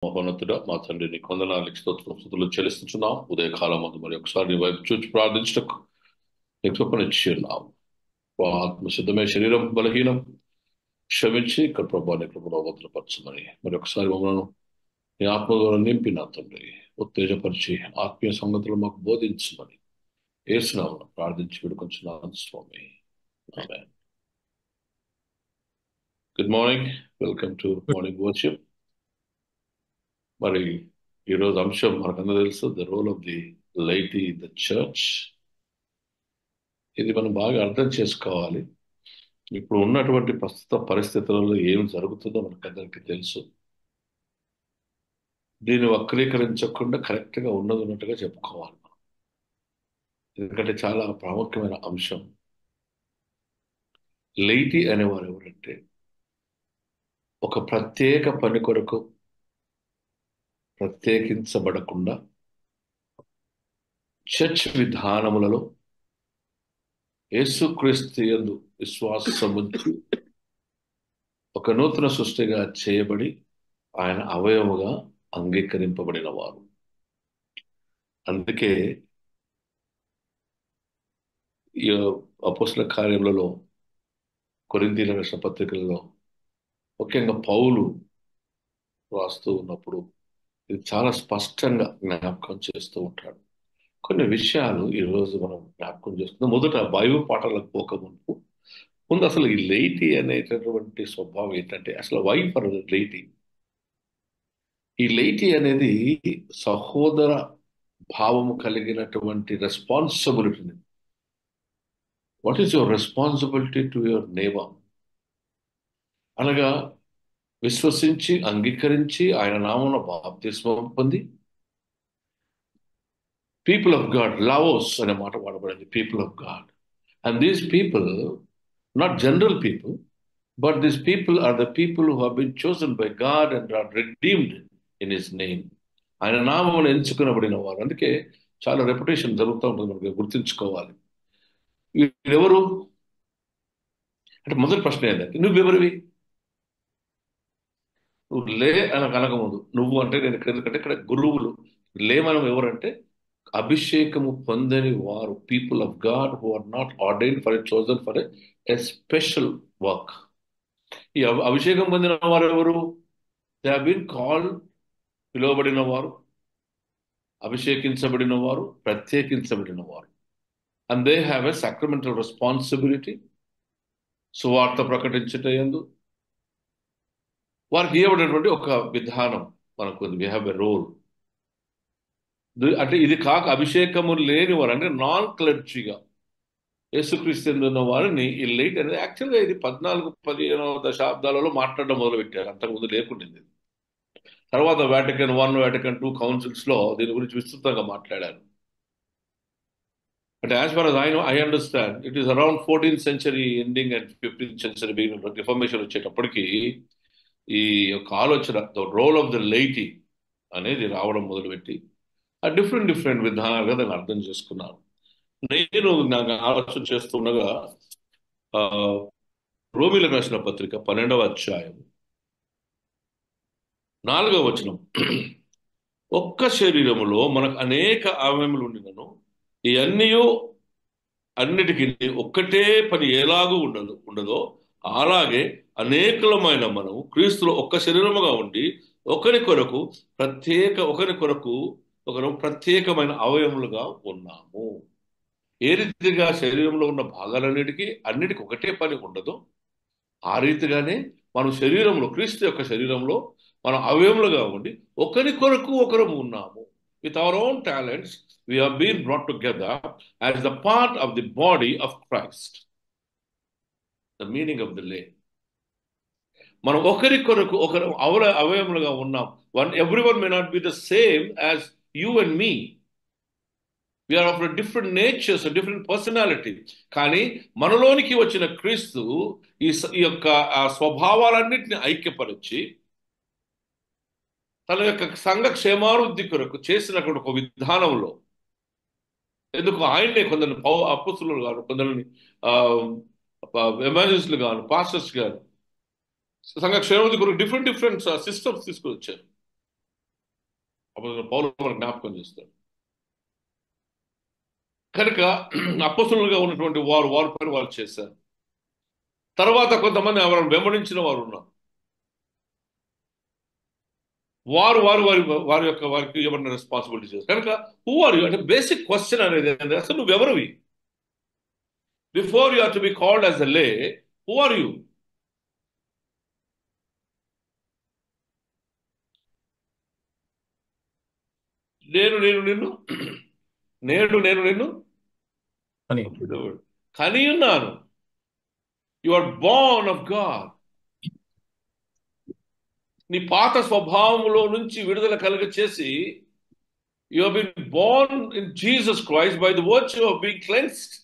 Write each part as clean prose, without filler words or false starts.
మహోన్నతుడ మా తండ్రి నీ కొందనానికి స్తోత్రం చెల్లిస్తున్నాం. ఉదయకాలం అందు మరి ఒకసారి నీ వైపు చూచి ప్రార్థించటకు నీ కృపనిచ్చి ఉన్నాం. ఆత్మ సిద్ధమే, శరీరం బలహీనం, క్షమించి ఇక్కడ ప్రభావ నీ కృపలో భద్రపరచమని మరి ఒకసారి మమ్మల్ని నీ ఆత్మ ద్వారా నింపి నా తండ్రి ఉత్తేజపరిచి ఆత్మీయ సంగతులు మాకు బోధించమని ఏసునామమున ప్రార్థించి విడుకొంచున్నాను స్వామి. ఆమేన్. Good morning, welcome to morning worship. మరి ఈరోజు అంశం మనకందరూ తెలుసు, the role of the laity in the church. ఇది మనం బాగా అర్థం చేసుకోవాలి. ఇప్పుడు ఉన్నటువంటి ప్రస్తుత పరిస్థితులలో ఏం జరుగుతుందో మనకందరికీ తెలుసు. దీన్ని వక్రీకరించకుండా కరెక్ట్గా ఉన్నది ఉన్నట్టుగా చెప్పుకోవాలి మనం. ఎందుకంటే చాలా ప్రాముఖ్యమైన అంశం. లైటీ అనేవారు ఎవరంటే ఒక ప్రత్యేక పని కొరకు ప్రత్యేకించబడకుండా చర్చ్ విధానములలో యేసుక్రీస్తు యందు విశ్వాసముంచి ఒక నూతన సృష్టిగా చేయబడి ఆయన అవయవముగా అంగీకరింపబడిన వారు. అందుకే ఈ అపోస్తల కార్యములలో, కొరింథీయులకు రాసిన పత్రికలలో ముఖ్యంగా పౌలు రాస్తూ ఉన్నప్పుడు ఇది చాలా స్పష్టంగా జ్ఞాపకం చేస్తూ ఉంటాడు. కొన్ని విషయాలు ఈరోజు మనం జ్ఞాపకం చేసుకుందాం. మొదట బైబిల్ పాఠాలకు పోకముందు ముందు అసలు ఈ లైటీ అనేటటువంటి స్వభావం ఏంటంటే, అసలు వై ఫర్ లైటీ? ఈ లైటీ అనేది సహోదర భావము కలిగినటువంటి రెస్పాన్సిబిలిటీని. What is your responsibility to your neighbour? అనగా విశ్వసించి అంగీకరించి ఆయన నామమున బాప్తిస్మం పొంది పీపుల్ ఆఫ్ గాడ్, లావోస్ అనే మాట వాడబడింది, people of God. And these people, not general people, but these people are the people who have been chosen by God and are redeemed in his name. ఆయన నామమును ఎంచుకునబడిన వారు. అందుకే చాలా రెప్యుటేషన్ జరుగుతూ ఉంటుంది, మనకి గుర్తుంచుకోవాలి. వీరెవరు అంటే మొదటి ప్రశ్న ఏంటంటే, నువ్వెవరివి? నువ్వు లే అని అనకముందు నువ్వు అంటే నేను ఎందుకంటే ఇక్కడ గురువులు లేమనం ఎవరంటే అభిషేకము పొందని వారు, people of God who are not ordained for a chosen for a special work. ఈ అభిషేకం పొందిన వారు ఎవరు? దే హావ్ బీన్ కాల్డ్, పిలువబడిన వారు, అభిషేకించబడిన వారు, ప్రత్యేకించబడిన వారు. And they have a sacramental responsibility. సువార్త ప్రకటించటందు వారికి ఇవ్వబడినటువంటి ఒక విధానం మనకు ఉంది. We have a role. అంటే ఇది కాక అభిషేకము లేని వారు అంటే నాన్ క్లర్జీగా యేసుక్రీస్తు ఉన్న వారిని ఈ లైట్ అనేది యాక్చువల్గా ఇది 14-15వ దశాబ్దాలలో మాట్లాడడం మొదలుపెట్టారు. అంతకుముందు లేకుండింది. తర్వాత Vatican I, Vatican II councils లో దీని గురించి విస్తృతంగా మాట్లాడారు. అంటే as far as I understand, it is around 14th century ending and 15th century beginning reformation వచ్చేటప్పటికి ఈ యొక్క ఆలోచన, the role of the laity అనేది రావడం మొదలుపెట్టి ఆ డిఫరెంట్ విధానాలుగా దాన్ని అర్థం చేసుకున్నాను. నేను నాకు ఆలోచన చేస్తుండగా రోమిలకు రాసిన పత్రిక 12వ అధ్యాయం 4వ వచనం, ఒక్క శరీరములో మనకు అనేక అవయములు ఉండినను ఈ అన్నిటికీ ఒక్కటే పని ఎలాగూ ఉండదో అలాగే అనేకులమైన మనం క్రీస్తులో ఒక్క శరీరముగా ఉండి ఒకరి కొరకు ప్రత్యేకమైన అవయములుగా ఉన్నాము. ఏ రీతిగా శరీరంలో ఉన్న అన్నిటికీ ఒకటే పని ఉండదు, ఆ రీతిగానే మనం క్రీస్తు యొక్క శరీరంలో మనం అవయములుగా ఉండి ఒకరి కొరకు ఒకరము ఉన్నాము. With our own talents we have been brought together as the part of the body of Christ. The meaning of the lay. మనం ఒకరి కొరకు ఒకరు అవయములుగా ఉన్నాం. Everyone may not be the same as you and me. We are of a different natures, a different personality. కానీ మనలోనికి వచ్చిన క్రీస్తు ఈ యొక్క స్వభావాలన్నింటినీ ఐక్యపరిచి తన యొక్క సంఘ క్షేమాభివృద్ధి కొరకు చేసినటువంటి ఒక విధానంలో, ఎందుకు ఆయన్నే కొందరిని అపోస్తలులు గాను, కొందరిని ఎవాంజలిస్టులు గాను, పాస్టర్స్ గాను సంఘ క్షేమాభివృద్ధి కొరకు డిఫరెంట్ సిస్టమ్స్ తీసుకుని వచ్చారు. అపోస్తలుడైన పౌలు మనకు జ్ఞాపకం చేస్తాడు. కనుక అపోస్తలులుగా ఉన్నటువంటి వారి పని వాళ్ళు చేశారు. తర్వాత కొంతమంది ఎవరిని వెంబడించిన వారు ఉన్నారు. వారికి ఏమన్నా రెస్పాన్సిబిలిటీ చేస్తారు. కనుక హూ ఆర్ యూ అంటే బేసిక్ క్వశ్చన్ అనేది అసలు నువ్వెవరివి? Before you are to be called as a lay, who are you? నేను నేను నిన్ను నేను నిన్ను అని కని ఉన్నాను. You are born of God. నీ పాత స్వభావంలో నుంచి విడుదల కలుగ చేసి you have been born in Jesus Christ by the virtue of being cleansed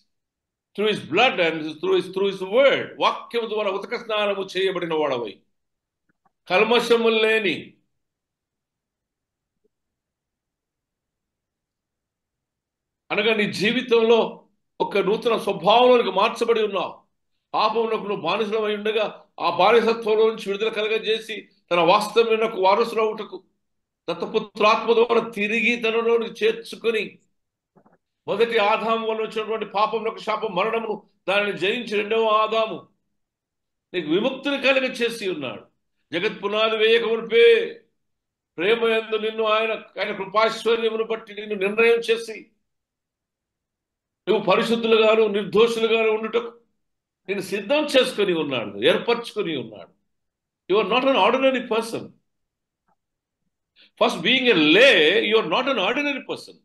through his blood and through his word. వాక్యము ద్వారా ఉతక స్నానము చేయబడిన వాడవై, కల్మషము లేని, అనగా నీ జీవితంలో ఒక నూతన స్వభావంలోనికి మార్చబడి ఉన్నావు. పాపమునకు నువ్వు బానిసలమై ఉండగా ఆ బానిసత్వంలో నుంచి విడుదల కలగజేసి తన వాస్తవ్యునకు వారసులవుటకు దత్తపుత్రాత్మ ద్వారా తిరిగి తనలోనికి చేర్చుకుని మొదటి ఆదాము వల్ల వచ్చినటువంటి పాపమునకు శాపం మరణమును దానిని జయించి రెండవ ఆదాము నీకు విముక్తిని కలుగ చేసి ఉన్నాడు. జగత్ పునాది వేయక మునిపే ప్రేమ యందు నిన్ను ఆయన కృపాశ్వర్యమును బట్టి నిన్ను నిర్ణయం చేసి నువ్వు పరిశుద్ధులుగాను నిర్దోషులుగాను ఉండుటకు నేను సిద్ధం చేసుకుని ఉన్నాడు, ఏర్పరచుకుని ఉన్నాడు. You are not an ordinary person. First being a lay, you are not an ordinary person.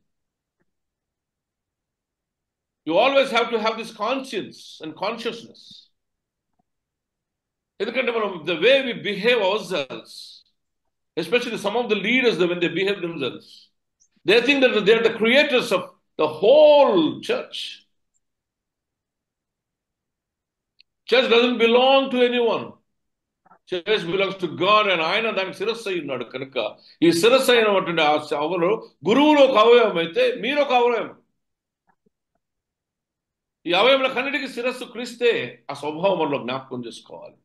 You always have to have this conscience and consciousness. ఎందుకంటే మనం the way we behave ourselves, especially some of the leaders, when they behave themselves, they think that they are the creators of the whole church. Church doesn't belong to anyone. Church belongs to God, and ఆయన దానికి శిరస్సు అయి ఉన్నాడు. కనుక ఈ శిరస్సు అయినటువంటి ఆ అవరు గురువులు ఒక అవయవం అయితే మీరు ఒక అవయవం. ఈ అవయముల కన్నిటికి శిరస్సు క్రీస్తే. ఆ స్వభావం మనలో జ్ఞాపకం చేసుకోవాలి.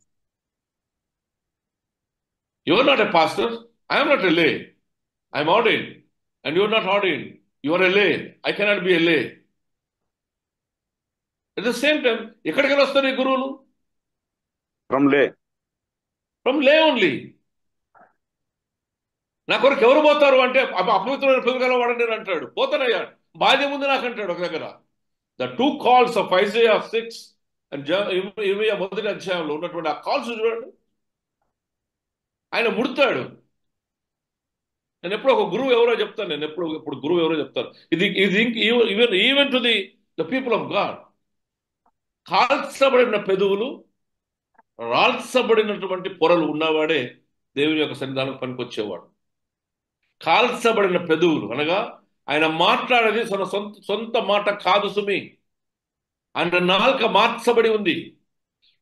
You are not a pastor, I'm not a lay, I'm ordained, and you are not ordained, you are a lay, I cannot be ఎ లే. అట్ ద సేమ్ టైం ఎక్కడికి వస్తారు ఈ గురువులు? ఫ్రమ్ లే ఓన్లీ. నా కొరకు ఎవరు పోతారు అంటే అపవిత్రమైన పిల్లగల వాడని నేను అంటాడు. పోతానయ్యా, బాధ్యం ఉంది నాకు అంటాడు ఒక దగ్గర. The two calls of Isaiah 6 and ఇర్మీయా మొదటి అధ్యాయంలో ఉన్నటువంటి ఆ కాల్స్ చూడండి. ఆయన ముడతాడు. నేను ఎప్పుడు ఒక గురువు ఎవరో చెప్తాను, నేను ఇప్పుడు గురువు ఎవరో చెప్తాను. ఇది even to the people of God. కాల్చబడిన పెదవులు, రాల్చబడినటువంటి పొరలు ఉన్నవాడే దేవుని యొక్క సన్నిధానం పనికొచ్చేవాడు. కాల్చబడిన పెదవులు అనగా ఆయన మాట్లాడేది తన సొంత మాట కాదు సుమి. ఆయన నాలుక మార్చబడి ఉంది.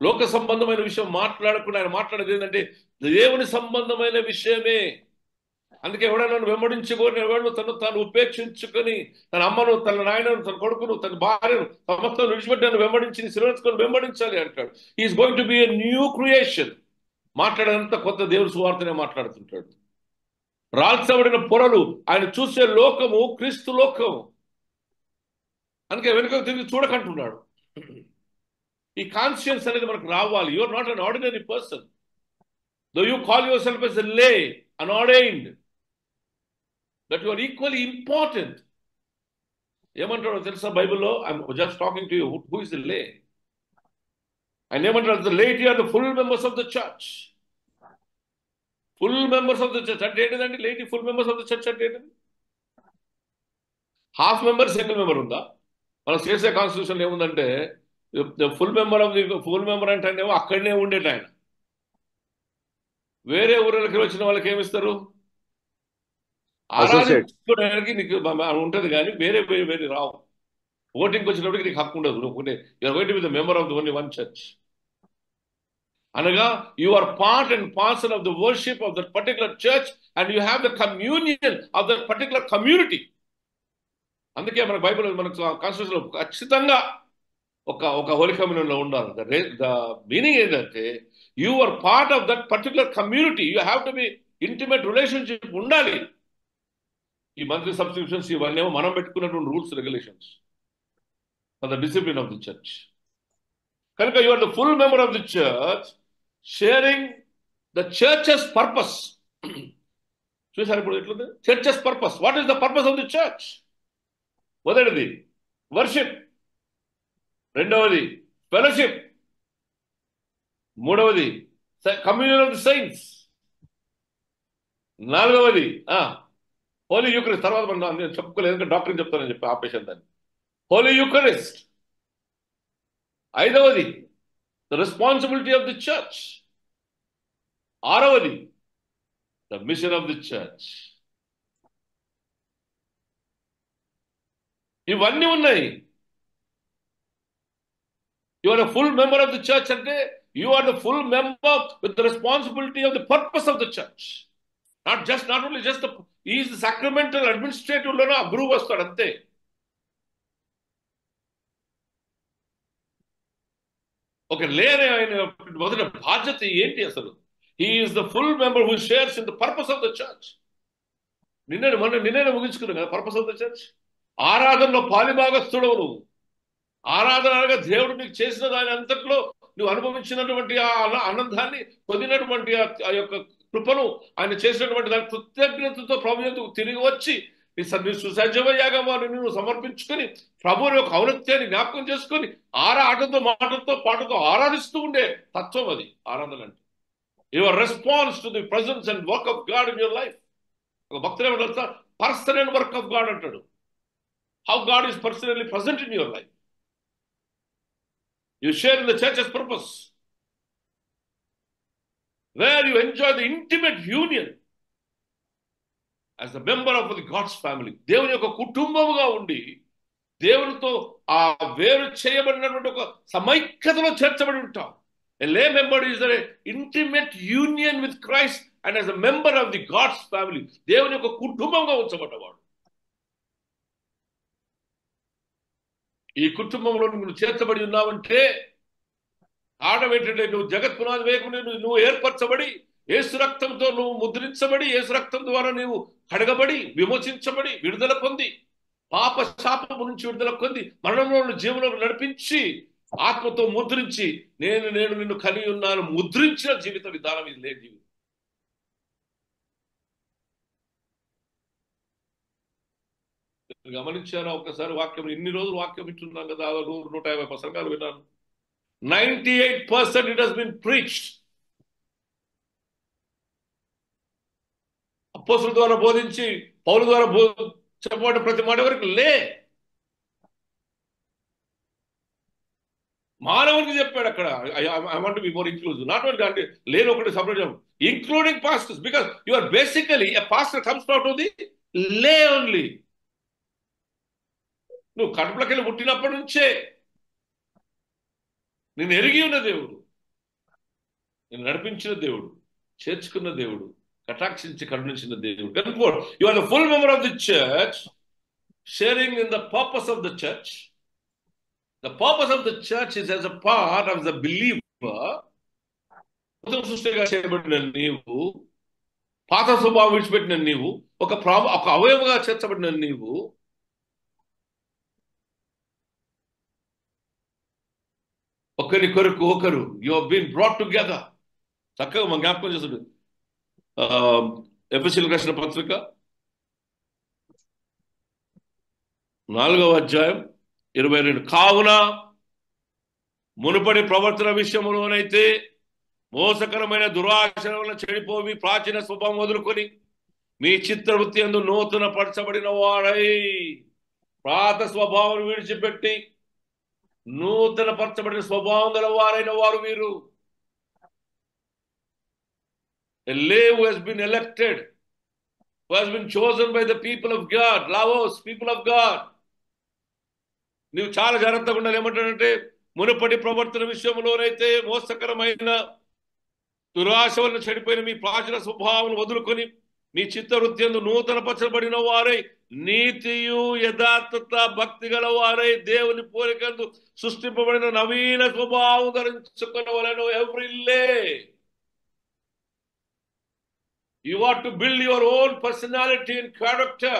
లోక సంబంధమైన విషయం మాట్లాడకుండా ఆయన మాట్లాడేది ఏంటంటే దేవుని సంబంధమైన విషయమే. అందుకే ఎవడైనా వెంబడించుకొని ఎవడు తాను ఉపేక్షించుకొని తన అమ్మను, తన నాయనను, తన కొడుకును, తన భార్యను సమస్తం విడిచిపెట్టి వెంబడించి శిరస్సుకొని వెంబడించాలి అంటాడు. Is going to be a new creation. మాట్లాడేంత కొత్త దేవుని సువార్తనే మాట్లాడుతుంటాడు. రాల్చబడిన పొరలు ఆయన చూసే లోకము క్రీస్తు లోకము. అందుకే వెనుక తిరిగి చూడకంటున్నాడు. ఈ కాన్షియన్స్ అనేది మనకు రావాలి. You are not an ordinary person. Though you call yourself as a lay, unordained, that you are equally important. ఏమంటాడో తెలుసా బైబిల్లో? I'm just talking to you. Who is the lay? ఆయన ఏమంటాడు? The laity are the full members of the church. Full members of the church అంటే ఏంటిదండి? Laity full members of the church అంటే ఏంటిది? Half member, single member ఉందా? మనం చేసే constitution ఏముందంటే ఫుల్ మెంబర్ అంటే అక్కడనే ఉండేట ఆయన. వేరే ఊళ్ళకి వచ్చిన వాళ్ళకి ఏమిస్తారు? ఆరాధించుకోవడానికి నీకు ఉంటుంది, కానీ వేరే రావు. ఓటింగ్కి వచ్చినప్పటికి నీకు హక్కు ఉండదు. నువ్వు you are going to be the member of the only one church. అనగా you are part and parcel of the worship of that particular church and you have the communion of that particular community. అందుకే మన Bible, మనకు కాన్స్టిట్యూషన్లో ఖచ్చితంగా ఒక holy కమ్యూనియన్లో ఉండాలి. The meaning ఏంటంటే you are part of that particular community. You have to be intimate relationship ఉండాలి. ఈ మంత్లీ సబ్స్క్రిప్షన్స్ ఇవన్నీ మనం పెట్టుకున్నటువంటి rules regulations for the discipline of the church. కనుక you are the full member of the church sharing the church's purpose. చూసారు ఇప్పుడు ఎట్లుంది church's purpose? What is the purpose of the church? మొదటిది worship, రెండవది fellowship, మూడవది communion of the saints, నాలుగవది Holi Eucharist. తర్వాత మనం నేను చెప్పుకోలేదు ఎందుకంటే డాక్టర్ చెప్తానని చెప్పి ఆపేషన్ దాన్ని. Holy Eucharist. ఐదవది the responsibility of the church. ఆరవది the mission of the church. ఇవన్నీ ఉన్నాయి. You are the full member of the church అంటే you are the full member with the responsibility of the purpose of the church. Not only just is sacramental administrative లోనే ఆ గురువు వస్తాడు అంతే. ఒక లేని ఆయన మొదటి బాధ్యత ఏంటి అసలు? He is the full member who shares in the purpose of the church. నిన్నే ముగించుకున్నావు కదా పర్పస్ ఆఫ్ ద చర్చ్. ఆరాధనలో పాలిభాగస్తుడవు నువ్వు. ఆరాధన అనగా దేవుడు నీకు చేసిన దాని అంతట్లో నువ్వు అనుభవించినటువంటి ఆ ఆనందాన్ని పొందినటువంటి ఆ యొక్క కృపను ఆయన చేసినటువంటి దాని కృతజ్ఞతతో ప్రభు ఎందుకు తిరిగి వచ్చి నీ సుసజ్జమయ్యాగమాన్ని నువ్వు సమర్పించుకొని ప్రభువుని యొక్క ఔన్నత్యాన్ని జ్ఞాపకం చేసుకొని ఆటతో మాటలతో పాటతో ఆరాధిస్తూ ఉండే తత్వం అది ఆరాధన అంటే. Your response to the presence and work of God in your life. ఒక భక్తులు ఏమంటారు? Person and work of God అంటాడు. How God is personally present in your life. You share in the church's purpose, where you enjoy the intimate union as a member of the God's family. దేవుని యొక్క కుటుంబముగా ఉండి దేవునితో ఆ వేరు చేయబడినటువంటి ఒక సమైక్యతలో చేర్చబడి ఉంటాం. A lay member is an intimate union with Christ and as a member of the God's family. దేవుని యొక్క కుటుంబంగా ఉంచబడ్డవాడు. ఈ కుటుంబంలో నువ్వు చేర్చబడి ఉన్నావంటే కారణం ఏంటంటే నువ్వు జగత్ పునాది వేయకుండా నువ్వు ఏర్పరచబడి యేసు రక్తంతో నువ్వు ముద్రించబడి యేసు రక్తం ద్వారా నువ్వు కడగబడి విమోచించబడి విడుదల పొంది పాప శాపము నుంచి విడుదల పొంది మరణంలో జీవనంలో నడిపించి ఆత్మతో ముద్రించి నేను నిన్ను కలిగి ఉన్నాను ముద్రించిన జీవిత విధానం ఇది లేదు. జీవితం గమనించారా? ఒకసారి వాక్యం ఇన్ని రోజులు వాక్యం వింటున్నాం కదా, 100-150 ప్రసంగాలు విన్నాను. 98% it has been preached. అపోస్తుల ద్వారా బోధించి పౌలు ద్వారా చెప్పబడిన ప్రతి మాట వరకు లే మానవునికి చెప్పాడు అక్కడ. I want to be more inclusive. Not only అంటే లేని ఒకటి separate, including pastors, because you are basically a pastor comes out of the lay only. నువ్వు కడుపులకెళ్ళి పుట్టినప్పటి నుంచే నేను ఎరిగి ఉన్న దేవుడు, నేను నడిపించిన దేవుడు, చేర్చుకున్న దేవుడు, కటాక్షించి కరుణించిన దేవుడు. కనుక you are the full member of the church sharing in the purpose of the church. The purpose of the church is as a part of the believer. సృష్టిగా చేయబడిన నీవు, పాత స్వభావం విడిచిపెట్టిన నీవు, ఒక అవయవగా చేర్చబడిన నీవు ఒకరి కొరకు ఒకరు you have been brought together. చక్కగా మనం జ్ఞాపకం చేస్తుంది ఎఫెసీయులకు రాసిన పత్రిక 4:22. కావున మునుపటి ప్రవర్తన విషయంలోనైతే మోసకరమైన దురాశల వలన చెడిపోవి ప్రాచీన స్వభావం వదులుకొని మీ చిత్తవృత్తి యందు నూతన పరచబడిన వాడై పాత స్వభావం విడిచిపెట్టి నూతన పరచబడిన స్వభావం గల వారైన వారు వీరు. A lay who has been elected, who has been chosen by the people of God, Lavos, people of God. నీవు చాలా జాగ్రత్తగా ఉండాలి. ఏమంటాడంటే మునుపటి ప్రవర్తన విషయంలోనైతే మోసకరమైన దురాశ వలన చెడిపోయిన మీ ప్రాచీన స్వభావం వదులుకొని మీ చిత్తవృత్తి యందు నూతన పరచబడిన వారై నీతియు యథార్థత భక్తి గల వారై దేవుని పోలికందు సృష్టింపబడిన నవీన స్వభావం ధరించుకున్నవలను. ఎవ్రీ లే you ought to build your own personality and character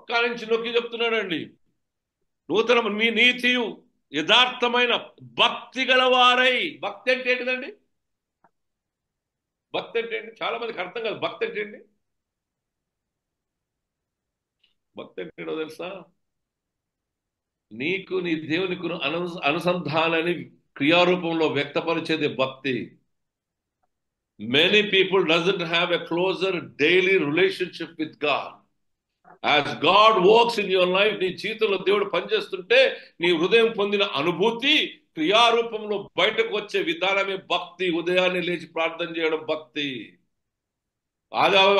చొక్కా నుంచి నొక్కి చెప్తున్నాడండి. నూతన మీ నీతియు యథార్థమైన భక్తి గలవారై. భక్తి అంటే ఏంటిదండి? భక్తి అంటే ఏంటి? చాలా మందికి అర్థం కాదు. భక్తి అంటే ఏంటి? భక్తి అంటే ఏంటో తెలుసా? నీకు నీ దేవునికి అనుసంధానాన్ని క్రియారూపంలో వ్యక్తపరిచేది భక్తి. Many people doesn't have a closer daily relationship with God. As God works in your life, నీ జీవితంలో దేవుడు పనిచేస్తుంటే నీ హృదయం పొందిన అనుభూతి క్రియారూపంలో బయటకు వచ్చే విధానమే భక్తి. ఉదయాన్నే లేచి ప్రార్థన చేయడం భక్తి.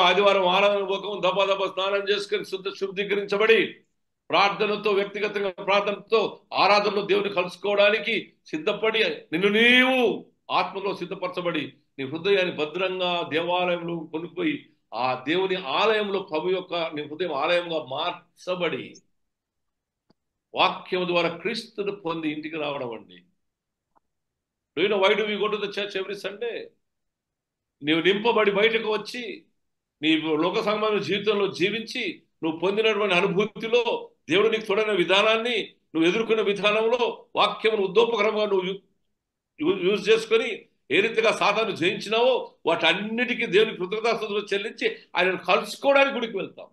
ఆదివారం ఆరాధన పోకం దబ స్నానం చేసుకుని శుద్ధీకరించబడి ప్రార్థనతో, వ్యక్తిగతంగా ప్రార్థనతో ఆరాధనలో దేవుని కలుసుకోవడానికి సిద్ధపడి నిన్ను నీవు ఆత్మలో సిద్ధపరచబడి నీ హృదయాన్ని భద్రంగా దేవాలయంలో కొనుక్కోయి ఆ దేవుని ఆలయంలో ప్రభు యొక్క నీ హృదయం ఆలయంగా మార్చబడి వాక్యం ద్వారా క్రీస్తును పొంది ఇంటికి రావడం అండి. Why do we go to the church every Sunday? నీవు నింపబడి బయటకు వచ్చి నీ లోక సంబంధమైన జీవితంలో జీవించి నువ్వు పొందినటువంటి అనుభూతిలో దేవుడు నీకు చూడని విధానాన్ని, నువ్వు ఎదుర్కొన్న విధానంలో వాక్యమును ఉద్దోపకరంగా నువ్వు యూజ్ చేసుకొని ఏ రీతిగా సాతాను జయించినావో వాటన్నిటికీ దేవుని కృతజ్ఞతాస్తుతులు చెల్లించి ఆయనను కలుసుకోవడానికి గుడికి వెళ్తాం.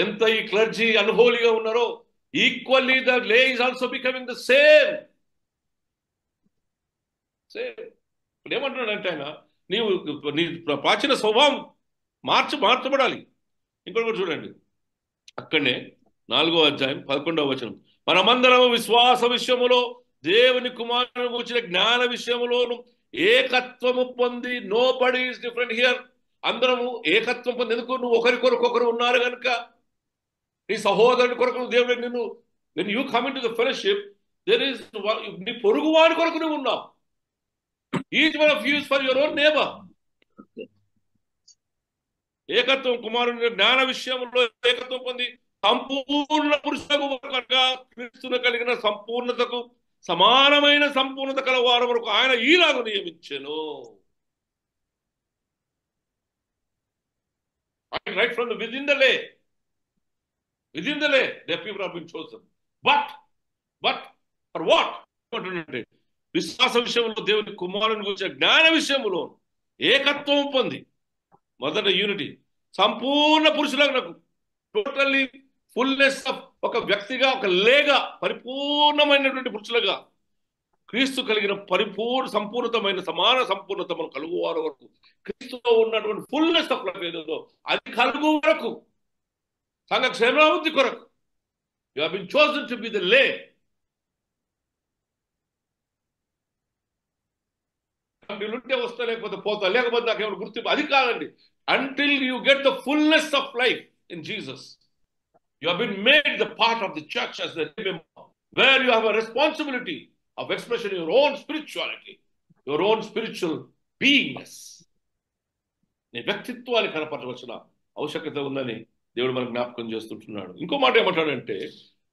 ఎంత ఈ క్లర్జీ అన్హోలీగా ఉన్నారో ఈక్వల్లీ ద లే is also becoming the same. ఇప్పుడు ఏమంటున్నాడంటే ఆయన నీవు నీ ప్రాచీన స్వభావం మార్చబడాలి. ఇంకొకటి కూడా చూడండి, అక్కడనే 4వ అధ్యాయం 11వ వచనం. మనమందరం విశ్వాస విషయములో దేవుని కుమారుని గురించిన జ్ఞాన విషయములోను ఏకత్వము పొంది. Nobody is different here. అందరము ఏకత్వం పొంది. ఎందుకు? నువ్వు ఒకరి కొరకొకరు ఉన్నారు కనుక. నీ సహోదరుని కొరకు దేవుడు నిన్ను, when you come into the fellowship, there is నీ పొరుగు వాడి కొరకు నువ్వు ఉన్నావు. Each one of you is for your own neighbor. ఏకత్వం కుమారుని జ్ఞాన విషయంలో ఏకత్వం పొంది సంపూర్ణ పురుషులకు క్రీస్తును కలిగిన సంపూర్ణతకు సమానమైన సంపూర్ణత కల వారి వరకు ఆయన ఈలాగు నియమించెను. Right from within the lay, the people have been chosen. But for what? విశ్వాస విషయంలో దేవుని కుమారుని గురించి జ్ఞాన విషయంలో ఏకత్వం పొంది. మొదట యూనిటీ. సంపూర్ణ పురుషులకు నాకు టోటల్లీ ఫుల్నెస్ ఆఫ్ ఒక వ్యక్తిగా, ఒక లేగా, పరిపూర్ణమైనటువంటి పురుషులుగా క్రీస్తు కలిగిన సంపూర్ణతమైన సమాన సంపూర్ణత మనం కలుగువారు వరకు, క్రీస్తులో ఉన్నటువంటి ఫుల్నెస్ ఆఫ్ లైఫ్ ఏదో అది కలుగు వరకు, సంఘ క్షేమాభివృద్ధి కొరకు you have been chosen to be the lay. ఉంటే వస్తా, లేకపోతే పోతా, లేకపోతే నాకు ఏమైనా గుర్తింపు, అది కాదండి. Until you get the fullness of life in Jesus, you have been made the part of the church as the member, where you have a responsibility of expression your own spirituality, your own spiritual beingness. నీ వ్యక్తిత్వాన్ని కనపరచవలసిన ఆవశ్యకత ఉందని దేవుడు మనకు జ్ఞాపకం చేస్తుంటున్నాడు. ఇంకో మాట ఏమంటాడంటే,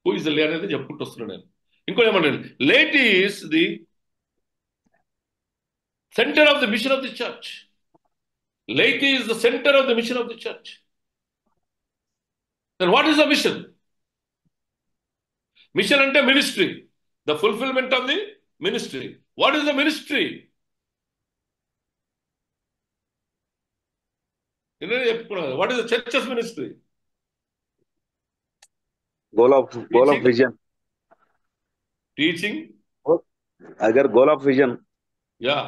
హూ ఇస్ ద లే అనేది చెప్పుకుంటూ వస్తున్నాను నేను. ఇంకో ఏమంటాడు, late is the center of the mission of the church. Laity is the center of the mission of the church. Then what is the mission? Mission ante ministry, the fulfillment of the ministry. What is the ministry? What is the church's ministry? Goal of vision. Teaching. Agar goal of vision. Yeah.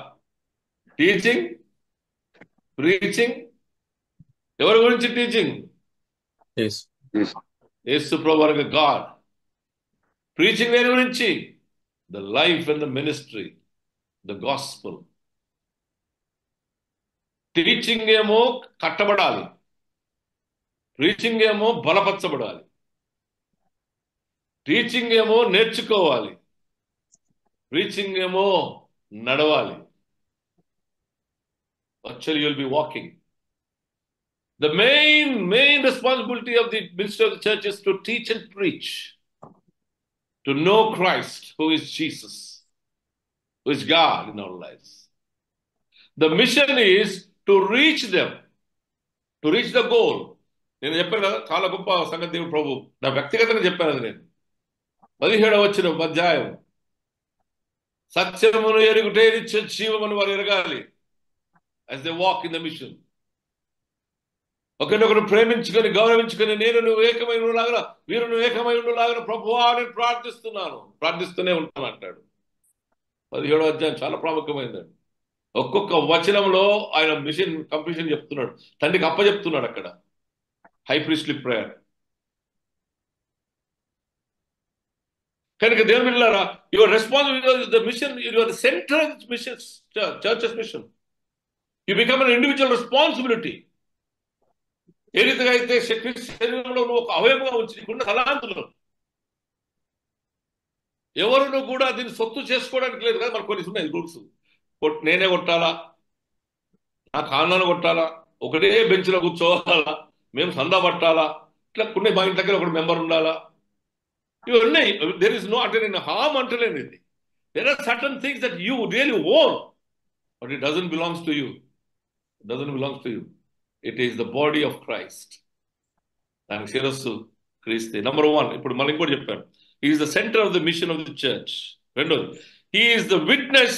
Teaching, preaching. ఎవరి గురించి teaching? యేసు ప్రభువు God. Preaching దేని గురించి? The life and the ministry, the gospel. Teaching ఏమో కట్టబడాలి, preaching ఏమో బలపరచబడాలి. Teaching ఏమో నేర్చుకోవాలి, preaching ఏమో నడవాలి. Actually, you'll be walking. The main responsibility of the ministry of the church is to teach and preach, to know Christ, who is Jesus, who is God in our lives. The mission is to reach them, to reach the goal. నేను చెప్పాను కదా, చాలా గొప్ప సంగతి దేవుడు ప్రభు నా వ్యక్తిగతంగా చెప్పాను అది. నేను 17వ అధ్యాయం, సత్యమును ఎరుగుటే నిత్య జీవమని వారు ఎరగాలి. as they walk in the mission. ఒకరినొకరు ప్రేమించుకొని గౌరవించుకొని నేను నువ్వు ఏకమై ఉండలాగా, వీరు నువ్వు ఏకమై ఉండలాగా ప్రభువా నేను ప్రార్థిస్తున్నాను, ప్రార్థిస్తూనే ఉంటాను అంటాడు. 17వ అధ్యాయం చాలా ప్రాముఖ్యమైనదండి. ఒక్కొక్క వచనంలో ఆయన మిషన్ కంప్లీషన్ చెప్తున్నాడు, తండ్రికి అప్పచెప్తున్నాడు అక్కడ. High priestly prayer. కనుక దేవుని బిడ్డలారా, your responsibility the mission, your the centre of missions, church's mission. You become an individual responsibility. ఏ రీతిగా అయితే శరీరంలో నువ్వు ఒక అవయవంగా ఉంచి నీకున్న తలాంతులు ఎవరును కూడా దీన్ని సొత్తు చేసుకోవడానికి లేదు కదా. మనకు కొన్ని ఉన్నాయి రూల్స్. నేనే కొట్టాలా, నా కారణాన్ని కొట్టాలా, ఒకటే బెంచ్లో కూర్చోవాలా, మేము సందా పట్టాలా, ఇట్లా కొన్ని మా ఇంటి దగ్గర ఒకటి మెంబర్ ఉండాలా, ఇవన్నీ. దెర్ ఇస్ నో, అంటే నేను హామ్ అంటలేను ఇది. There are certain things that you really own, but it doesn't belongs to you. It doesn't belong to you. It is the body of Christ. దానికి శిరస్సు క్రీస్తే. నంబర్ 1. ఇప్పుడు మళ్ళీ ఇంకోటి చెప్పాను. He is the center of the mission of the church. రెండోది, he is the witness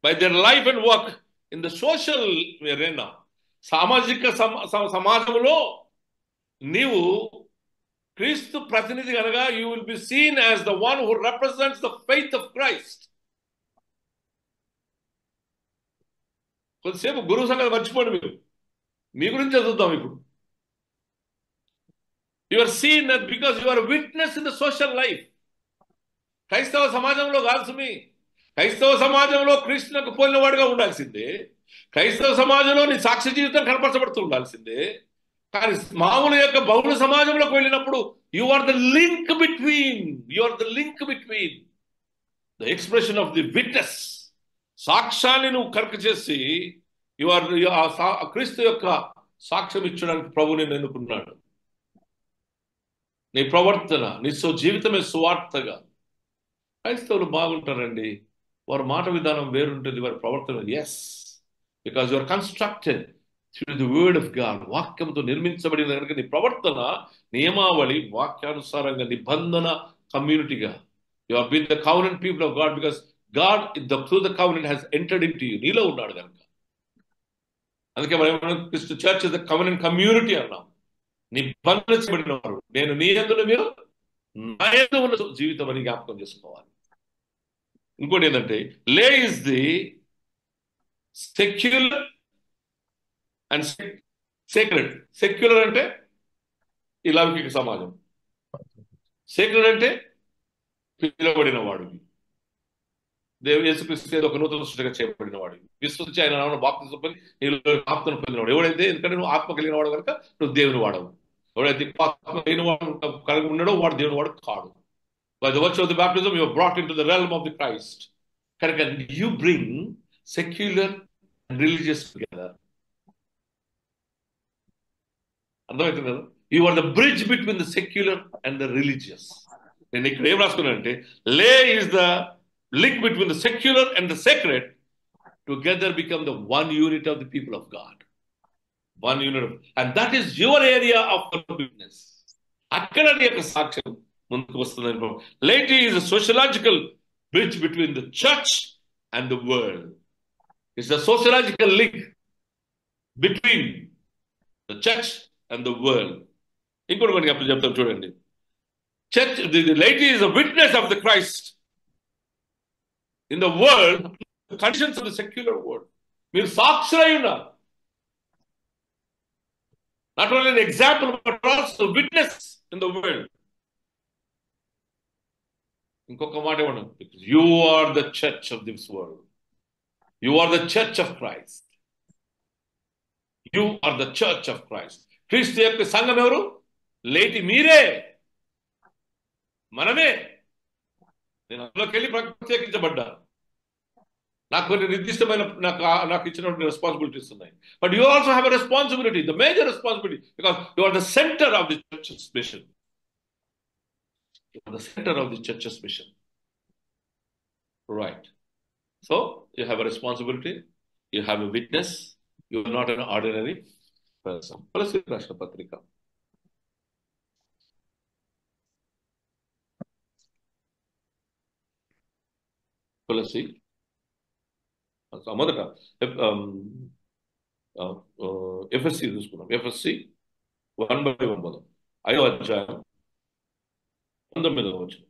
by their life and work in the social arena. సామాజిక సమాజంలో నీవు క్రీస్తు ప్రతినిధి కనుక you will be seen as the one who represents the faith of Christ. కొద్దిసేపు గురువు సంగతి మర్చిపోండి. మీరు మీ గురించి చదువుతాం ఇప్పుడు. You are seen that because you are witness in the social life. క్రైస్తవ సమాజంలో కాల్సుమి, క్రైస్తవ సమాజంలో క్రీస్తునకు పోలిన వాడుగా ఉండాల్సిందే. క్రైస్తవ సమాజంలో నీ సాక్ష్య జీవితం కనపరచబడుతూ ఉండాల్సిందే. కానీ మామూలు యొక్క బహుళ సమాజంలోకి వెళ్ళినప్పుడు you are the link between, the expression of the witness. సాక్ష్యాన్ని నువ్వు కరెక్ట్ చేసి క్రీస్తు యొక్క సాక్ష్యం ఇచ్చడానికి ప్రభు నేను ఎన్నుకున్నాడు. నీ ప్రవర్తన, నీ జీవితమే సువార్తగా. క్రైస్తవులు బాగుంటారండి, వారి మాట విధానం వేరుంటుంది, వారి ప్రవర్తన. Yes, because you are constructed through the word of God. వాక్యంతో నిర్మించబడిన కనుక నీ ప్రవర్తన నియమావళి వాక్యానుసారంగా నిబంధన కమ్యూనిటీగా. You have been the covenant people of God because God through the covenant has entered into you. నీలో ఉన్నాడు కనుక. అందుకే మనం క్రిస్తు church is the covenant community అన్నాం. నిబంధన చేయబడిన వారు. నేను నీ యందు, మీరు నా యందు ఉన్న జీవితం అని జ్ఞాపకం చేసుకోవాలి. ఇంకోటి ఏంటంటే, లే is the secular and sacred. Secular అంటే ఈ లౌకిక సమాజం, సేక్రెడ్ అంటే పిలువబడిన వాడు. దేవుడు యేసుక్రీస్తు ఒక నూతన సృష్టిగా చేయబడిన వాడు. విశ్వసించి ఆయన నామమున బాప్తిసం పొంది నీలో ఆత్మను పొందినవాడు. ఎవడైతే, ఎందుకంటే నువ్వు ఆత్మ కలిగిన వాడు కనుక నువ్వు దేవుని వాడవు. ఎవడైతే ఆత్మ కలిగిన వాడు కలిగి ఉన్నాడో వాడు దేవుని వాడు కాడు. By the virtue of the baptism you are brought into the realm of the Christ. కనుక you bring secular and religious together. అర్థమవుతుంది కదా? You are the bridge between the secular and the religious. నేను ఇక్కడ ఏం రాసుకున్నానంటే, లే is the link between the secular and the sacred together become the one unit of the people of God. One unit of, and that is your area of witness. అక్కడ నీ యొక్క సాక్ష్యం ముందుకు వస్తుందని. Laity is a sociological bridge between the church and the world. It's a sociological link between the church and the world. ఇంకోటి మనకి అప్పుడు చెప్తాం చూడండి. Church, the laity is a witness of the Christ in the world, the conditions of the secular world. మీరు సాక్షులై ఉన్నారు. Not only an example, but also witness in the world. ఇంకొక మాట ఏమన్నా, you are the church of this world. You are the church of Christ. You are the church of Christ. క్రీస్తు యొక్క సంఘం ఎవరు? లేటి మీరే, మనమే. నేను అందులోకి వెళ్ళి ప్రత్యేకించబడ్డాను. నాకు కొన్ని నిర్దిష్టమైన నాకు ఇచ్చినటువంటి రెస్పాన్సిబిలిటీస్ ఉన్నాయి. But you also have a responsibility, the major responsibility, because you are the centre of the church's mission. You are the center of the church's mission. Right. So you have a responsibility. You have a witness. You are not an ordinary person. Tulassi రాష్ట్ర పత్రిక తులసి మొదట FSC చూసుకున్నాం. FSC 1:9 5వ అధ్యాయం 19వ వచనం.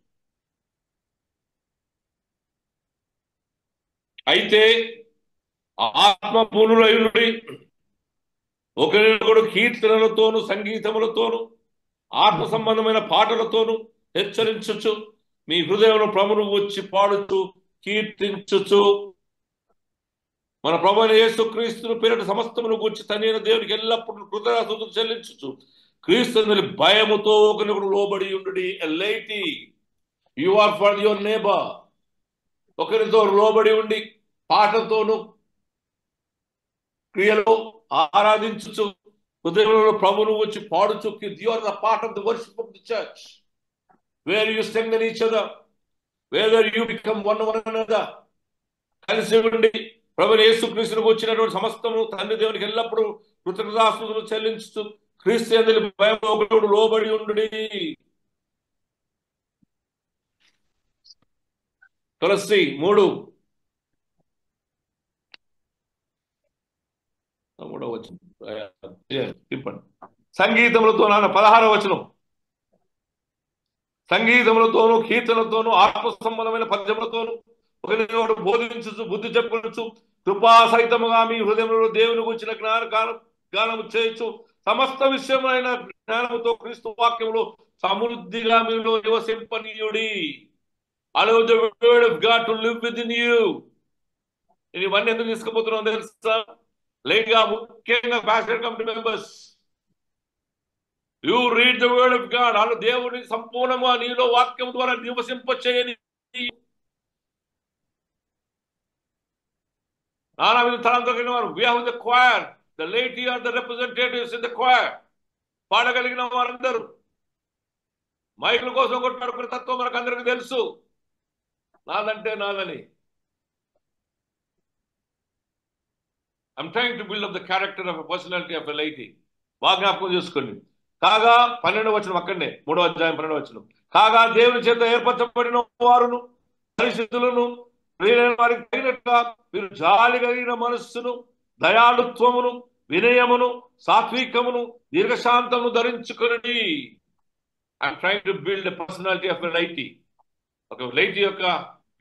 అయితే ఆత్మపూర్ణులైనడి ఒకరినొకడు కీర్తనలతోను సంగీతములతోను ఆత్మ సంబంధమైన పాటలతోను హెచ్చరించుచు మీ హృదయంలో ప్రభువును వచ్చి పాడుచు కీర్తించుచు మన ప్రభువైన యేసుక్రీస్తును పేరిట సమస్తమును గూర్చి తండ్రి దేవునికి ఎల్లప్పుడూ కృతజ్ఞతలు చెల్లించుచు క్రీస్తుని భయముతో ఒకరినొకడు లోబడి ఉండుడి. Laity you are for your neighbour. ఒకరితో లోబడి ఉండి పాటతోను క్రియలో ఆరాధించుచు హృదయంలో ప్రభువును వచ్చి పాడుచు. You are the part of the worship of the church where you strengthen each other, whether you become one another. కలిసి ఉండి ప్రభువైన యేసుక్రీస్తుకు వచ్చినటువంటి సమస్తము తండ్రి దేవునికి ఎల్లప్పుడూ కృతజ్ఞతాస్తుతులు చెల్లించుచు క్రీస్తు యందు భయముతో ఒకరినొకడు లోబడి ఉండుడి. తులసి 3 వచనం తిప్పండి. సంగీతములతో 16వ వచనం. సంగీతములతోనూ కీర్తనలతోనూ ఆత్మ సంబంధమైన పద్యములతోనూ ఒకరినొకడు బోధించుచు బుద్ధి చెప్పుకొనుచు కృపా సహితముగా మీ హృదయంలో దేవుని గురించిన గానము చేయొచ్చు. సమస్త విషయమైన జ్ఞానముతో క్రీస్తు వాక్యములో సమృద్ధిగా మీలో నివసింపనీయుడి. Allow the word of God to live within you. ఇవన్నీ ఎందుకు తీసుకుపోతున్నాం తెలుసా? లేట్గా ముఖ్యంగా pastor committee members, you read the word of God. అలా దేవుని సంపూర్ణంగా నీలో వాక్యం ద్వారా నివసింపచేయని నానా విధ తలంతో కలిగిన వారు. We have the choir. The laity are the representatives in the choir. పాడగలిగిన వారందరూ మైకుల కోసం కొట్లాడుకునే తత్వం మనకు అందరికీ తెలుసు. నాదంటే నాదని. I'm trying to build up the character of a personality of a laity. బాగా జ్ఞాపకం చేసుకోండి. కాగా 12వ వచనం అక్కడనే 3వ అధ్యాయం 12వ వచనం. కాగా దేవుని చేత ఏర్పరచబడిన వారును పరిశుద్ధులను ప్రియులైన వారికి తగినట్టుగా మీరు జాలి కలిగిన మనస్సును దయాళుత్వమును వినయమును సాత్వికమును దీర్ఘశాంతమును ధరించుకుని. I'm trying to build a personality of a laity. ఒక లైటీ యొక్క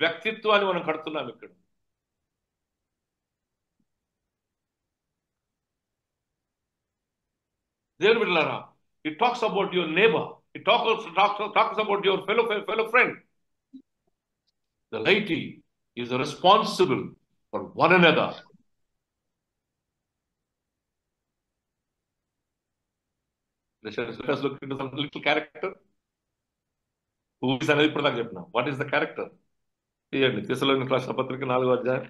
వ్యక్తిత్వాన్ని మనం కడుతున్నాం ఇక్కడ. దేవుని బిడ్డలారా, it talks about your neighbor. It talks about your fellow friend. The laity is responsible for one another. Let us look into some little character. Who is అనేది ఇప్పుడు దాకా చెప్పిన. What is the character? తీయండి తెస్సలోనికీయులకు రాసిన పత్రిక 4వ అధ్యాయం.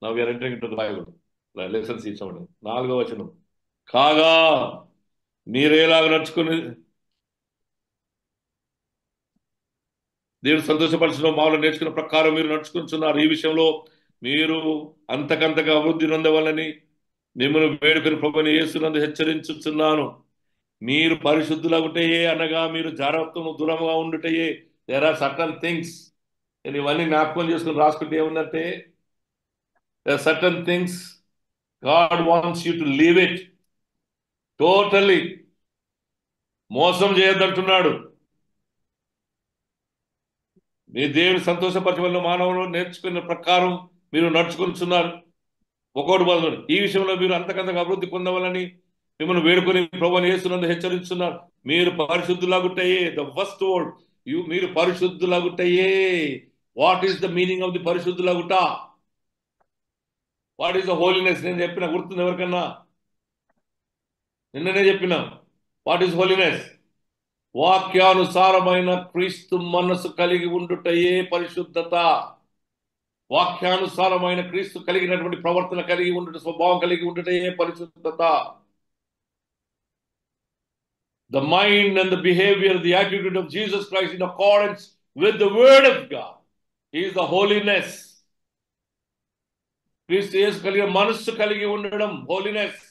Now we are entering into the Bible. Lessons ఇచ్చామండి. 4వ వచనం. కాగా మీరేలాగా నడుచుకుని దేవుడు సంతోషపరిచిన మామూలు నేర్చుకున్న ప్రకారం మీరు నడుచుకుంటున్నారు. ఈ విషయంలో మీరు అంతకంతగా అభివృద్ధి నొందవాలని మిమ్మల్ని వేడుకొని ప్రభువైన యేసునందు హెచ్చరించుచున్నాను. మీరు పరిశుద్ధులగుటయే అనగా మీరు జాగ్రత్తను దూరంగా ఉండుటయే. There are certain things. నేను ఇవన్నీ జ్ఞాపకం చేసుకుని రాసుకుంటే ఏముందంటే, there are certain things God wants you to leave it totally. మోసం చేయొద్దంటున్నాడు. మీ దేవుని సంతోషపరచవలన మానవులు నేర్చుకున్న ప్రకారం మీరు నడుచుకుంటున్నారు. ఒకటి బదులు ఈ విషయంలో మీరు అంతకంతగా అభివృద్ధి పొందవాలని మిమ్మల్ని వేడుకొని ప్రభువైన యేసునందు హెచ్చరిస్తున్నారు. మీరు పరిశుద్ధులాగుటయే. ద ఫస్ట్ వర్డ్ మీరు పరిశుద్ధులాగుటయే. What is the meaning of the పరిశుద్ధులాగుట? What is the holiness? నేను చెప్పిన గుర్తుంది ఎవరికన్నా? నిన్ననే చెప్పిన. What is holiness? వాక్యానుసారమైన క్రీస్తు మనస్సు కలిగి ఉండుటయే పరిశుద్ధత. వాక్యానుసారమైన క్రీస్తు కలిగినటువంటి ప్రవర్తన కలిగి ఉండుట, స్వభావం కలిగి ఉండుటయే పరిశుద్ధత. The mind and the behavior, the attitude of Jesus Christ in accordance with the word of God is the holiness. క్రీస్తు యేసు కలిగిన మనస్సు కలిగి ఉండడం, హోలీనెస్.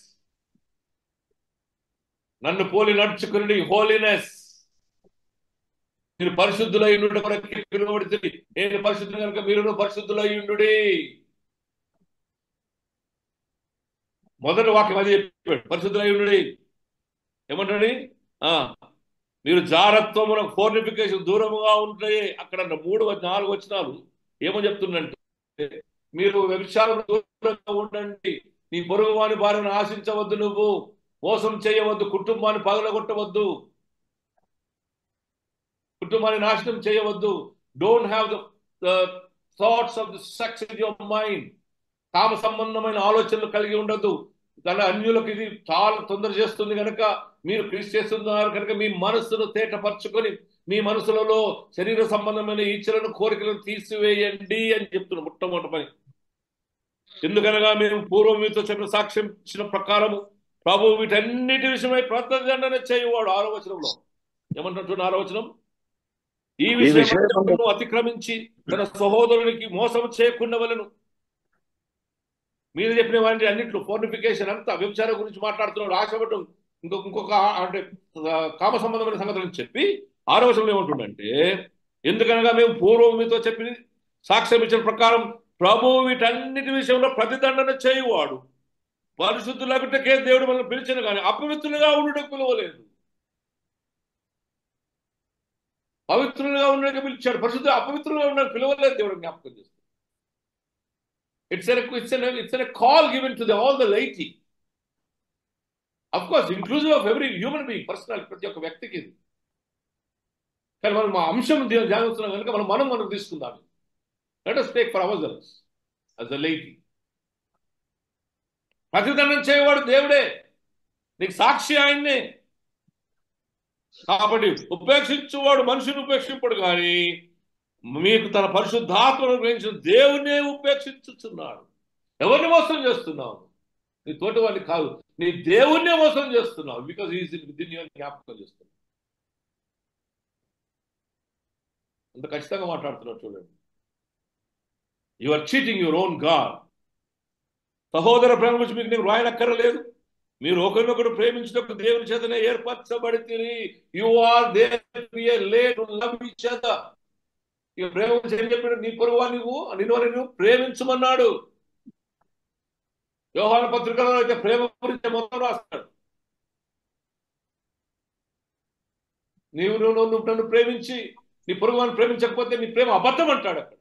నన్ను పోలి నడుచుకుని, హోలీనెస్. మీరు పరిశుద్ధులై ఉండు కొరకు పిలువబడుతుంది. నేను పరిశుద్ధులు కనుక మీరు పరిశుద్ధులై ఉండు. మొదటి వాక్యం అది చెప్పాడు, పరిశుద్ధులై ఉండు. ఏమంటాడు? మీరు జారత్వమున, ఫోర్నిఫికేషన్ దూరముగా ఉంటాయి. అక్కడ 3-4 వచనాలు ఏమని చెప్తుందంటే, మీరు వ్యభిచారం దూరంగా ఉండండి, నీ పొరుగు వాని భార్యను ఆశించవద్దు, నువ్వు మోసం చేయవద్దు, కుటుంబాన్ని పగలగొట్టవద్దు, కుటుంబాన్ని నాశనం చేయవద్దు. Don't have the thoughts of the sex in your mind. కామ సంబంధమైన ఆలోచనలు కలిగి ఉండదు. తన అన్యులకు ఇది చాలా తొందర చేస్తుంది కనుక మీరు క్రీస్తు చేస్తున్నారు కనుక మీ మనస్సును తేటపరచుకొని మీ మనసులలో శరీర సంబంధమైన ఈచ్ఛలను, కోరికలను తీసివేయండి అని చెప్తున్నాం. మొట్టమొదటి పని. ఎందుకనగా మేము పూర్వం మీతో చెప్పిన సాక్ష్యం ఇచ్చిన ప్రకారము ప్రభు వీటన్నిటి విషయమై ప్రతిదండన చేయువాడు. 6వ వచనంలో ఏమంటున్నట్టు? 6వ వచనం, ఈ విషయం అతిక్రమించి తన సహోదరునికి మోసం చేయకుండా వలెను. మీరు చెప్పిన వాటి అన్నింటిలో ఫోర్నిఫికేషన్ అంతా వ్యభిచారం గురించి మాట్లాడుతున్నాడు, ఆశపడటం, ఇంకొక అంటే కామ సంబంధమైన సంగతులను చెప్పి 6వ వచనంలో ఏమంటుండంటే, ఎందుకనగా మేము పూర్వం మీతో చెప్పి సాక్ష్యం ఇచ్చిన ప్రకారం ప్రభు వీటన్నిటి విషయంలో ప్రతిదండన చేయువాడు. పరిశుద్ధులకే దేవుడు మనల్ని పిలిచిన కానీ అపవిత్రులుగా ఉండటం పిలవలేదు. పవిత్రులుగా ఉండడానికి పిలిచాడు, పరిశుద్ధ అపవిత్రులుగా ఉండడానికి పిలవలేదు. దేవుడు జ్ఞాపకం చేస్తాడు. It's a call given to all the laity. Of course, inclusive of every human being, personal, ప్రతి ఒక్క వ్యక్తికి. కానీ మనం మా అంశం ధ్యానిస్తున్నాం కనుక మనం తీసుకుందాం. Let us take for ourselves as a laity. ప్రతిదండం చేయవాడు దేవుడే, నీకు సాక్షి ఆయన్నే. కాబట్టి ఉపేక్షించువాడు మనుషుని ఉపేక్షింపడు, కానీ మీకు తన పరిశుద్ధాత్మను గ్రహించిన దేవునే ఉపేక్షించుచున్నాడు. ఎవరిని మోసం చేస్తున్నావు? నీ తోటి వాడిని కాదు, నీ దేవుణ్ణే మోసం చేస్తున్నావు. బికాజ్ ఈజ్ విదిన్ యువర్ జ్ఞాపకం చేస్తున్నావు. అంత ఖచ్చితంగా మాట్లాడుతున్నావు. చూడండి, you are cheating your own God. సహోదర ప్రేమ గురించి మీకు నేను రాయనక్కర్లేదు. మీరు ఒకరినొకరు ప్రేమించినప్పుడు దేవుని చేతనే ఏర్పరచబడితే. You are there to be late to love each other. ఇక ప్రేమ గురించి ఏం చెప్పాడు? నీ పొరుగువా నిన్ను ప్రేమించమన్నాడు. యోహాను పత్రికలో అయితే ప్రేమ గురించి మొత్తం రాస్తాడు. నువ్వు నన్ను ప్రేమించి నీ పొరుగువాన్ని ప్రేమించకపోతే నీ ప్రేమ అబద్ధం అంటాడు అక్కడ.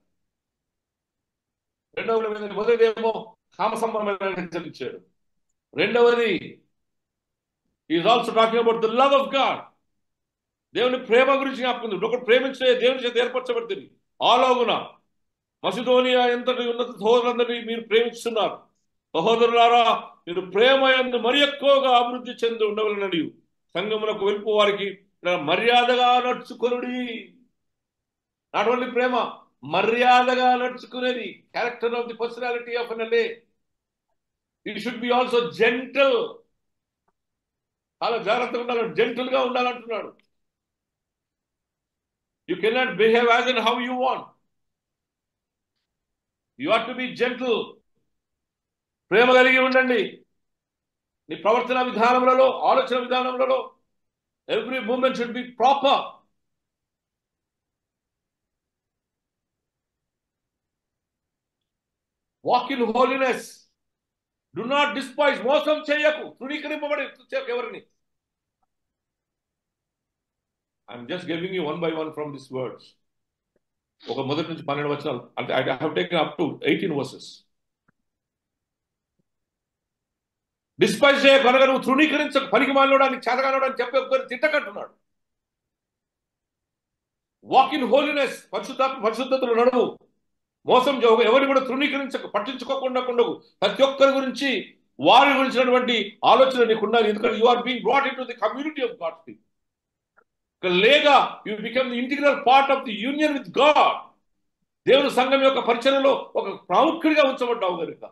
మొదటిదేమో కామ సంబంధమైన హెచ్చరించాడు. రెండవది is also talking about the love of God. దేవుని ప్రేమ గురించి జ్ఞాపకం. ఒకటి ప్రేమించే దేవుని చేత ఏర్పరచబడుతుంది. ఆలోగున మసిదోనియా ఎంతటి ఉన్నత సహోదరులందరినీ మీరు ప్రేమిస్తున్నారు. సహోదరులారా, మీరు ప్రేమ యందు మరి ఎక్కువగా అభివృద్ధి చెంది ఉండవలనని సంఘమునకు వెలుపు వారికి మర్యాదగా నడుచుకొనుడి. నాట్ ఓన్లీ ప్రేమ, మర్యాదగా నడుచుకునేది. Character of the personality of an L A. It should be also gentle. చాలా జాగ్రత్తగా ఉండాలి, జెంటల్ గా ఉండాలంటున్నాడు. You cannot behave as in how you want. You have to be gentle. ప్రేమ కలిగి ఉండండి. నీ ప్రవర్తన విధానములలో, ఆలోచన విధానములలో every movement should be proper. Walk in holiness. Do not despise. మోసం చేయకు, తృణీకరింపబడి ఎవరిని. I'm just giving you one by one from these words. ఒక మొదటి నుంచి 12 వచనాలు. అంటే I have taken up to 18 verses. Despise చేయకు అనగా నువ్వు తృణీకరించకు, పనికి మాలినోడానికి, చేతగానోడానికి చెప్పి ఒక్కరు తిట్టకంటున్నాడు. Walk in holiness. పరిశుద్ధతలో నడువు. మోసం ఎవరిని కూడా తృణీకరించకు, పట్టించుకోకుండా ఉండవు. ప్రతి ఒక్కరి గురించి వారి గురించినటువంటి ఆలోచన నీకు ఉండాలి. ఎందుకంటే you are being brought into the community of God's people. లేగా you become the integral part of the union with God. దేవుని సంఘం యొక్క పరిచర్యలో ఒక ప్రాముఖ్యుడిగా ఉంచబడ్డావు కనుక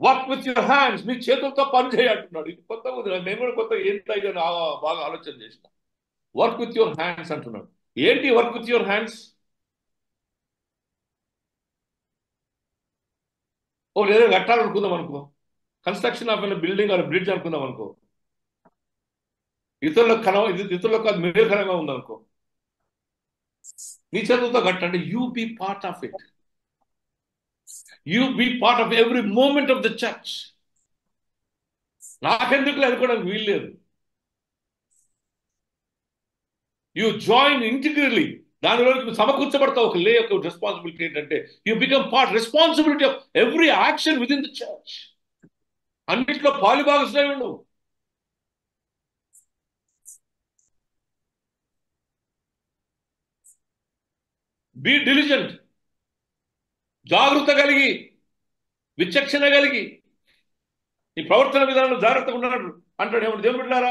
వర్క్ విత్ యువర్ హ్యాండ్స్. మీ చేతులతో పని చేయంటున్నాడు. ఇది కొత్త ఉంది. నేను కూడా కొత్త ఏంటి బాగా ఆలోచన చేసిన. వర్క్ విత్ యువర్ హ్యాండ్స్ అంటున్నాడు. ఏంటి వర్క్ విత్ యువర్ హ్యాండ్స్? ఓ ఏదో కట్టాలనుకుందాం అనుకో, construction of building or bridge అనుకుందాం అనుకో, ఇతరులకు అది మేలుకరంగా ఉందనుకో, నీ చేతులతో కట్టండి. You be part of it. You be part of every moment of the church. నాకెందుకు అనుకోవడానికి వీల్లేదు. యూ జాయిన్ ఇంటిగ్రలీ, దానిలోకి సమకూర్చబడతావు. ఒక లే యొక్క రెస్పాన్సిబిలిటీ ఏంటంటే you become part responsibility of every action with in the church. అన్నింటిలో పాలుభాగస్వామి ఉండవు. బీ డిలిజెంట్, జాగృత కలిగి, విచక్షణ కలిగి, ఈ ప్రవర్తన విధానంలో జాగ్రత్తగా ఉన్నాడు అంటాడు. ఏమన్నా దేవుడు బిడ్డలారా,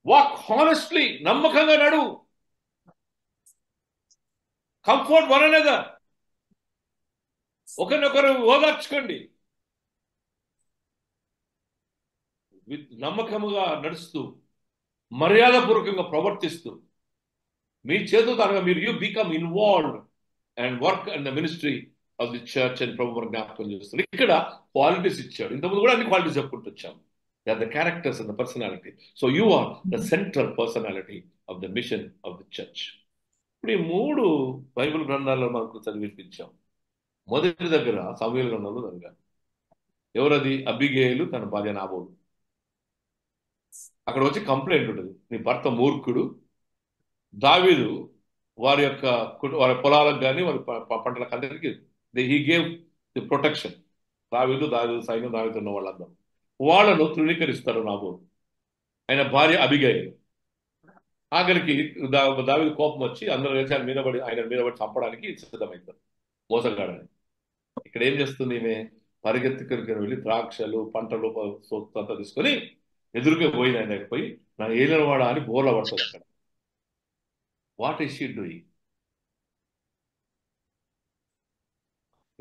వాక్ హానెస్ట్లీ, నమ్మకంగా నడువు. కంఫర్ట్ వన్ అనదర్, ఒకరినొకరు ఓదార్చుకోండి. నమ్మకముగా నడుస్తూ, మర్యాదపూర్వకంగా ప్రవర్తిస్తూ, మీ చేతులతో అనగా మీరు you become involved and work and the ministry of the church అని ప్రభు మనకు జ్ఞాపకం చేస్తారు. ఇక్కడ క్వాలిటీస్ ఇచ్చాడు. ఇంతకుముందు కూడా అన్ని క్వాలిటీస్ చెప్పుకుంటూ వచ్చాం. They are the characters and the personality. So you are the central personality of the mission of the church. ఇప్పుడు ఈ 3 బైబిల్ గ్రంథాల్లో మనకు చదివిపించాం. మొదటి దగ్గర సమూయేలు గ్రంథంలో చదివాం. ఎవరది? అబిగేలు తన భార్య నాబోలు. అక్కడ వచ్చి కంప్లైంట్ ఉంటుంది, నీ భర్త మూర్ఖుడు. దావీదు వారి పొలాలకు కానీ వారి పంటలకు అందరికీ హీ గేవ్ ది ప్రొటెక్షన్. దావీదు సైన్యం దావీదు ఉన్న వాళ్ళందరూ వాళ్ళను తృణీకరిస్తాడు నాబోలు. ఆయన భార్య అబిగేలు. ఆఖరికి దావీదు కోపం వచ్చి అందరూ కలిసి ఆయన మీద పడి చంపడానికి సిద్ధమవుతారు, మోసగాడని. ఇక్కడ ఏం చేస్తుంది ఈమె? పరిగెత్తుకొని వెళ్ళి ద్రాక్షలు పంటలు సొత్తంతా తీసుకొని ఎదురుగా పోయింది. ఆయన పోయి నా ఏలినవాడా అని బోర్ల పడుతుంది అక్కడ. What is she doing?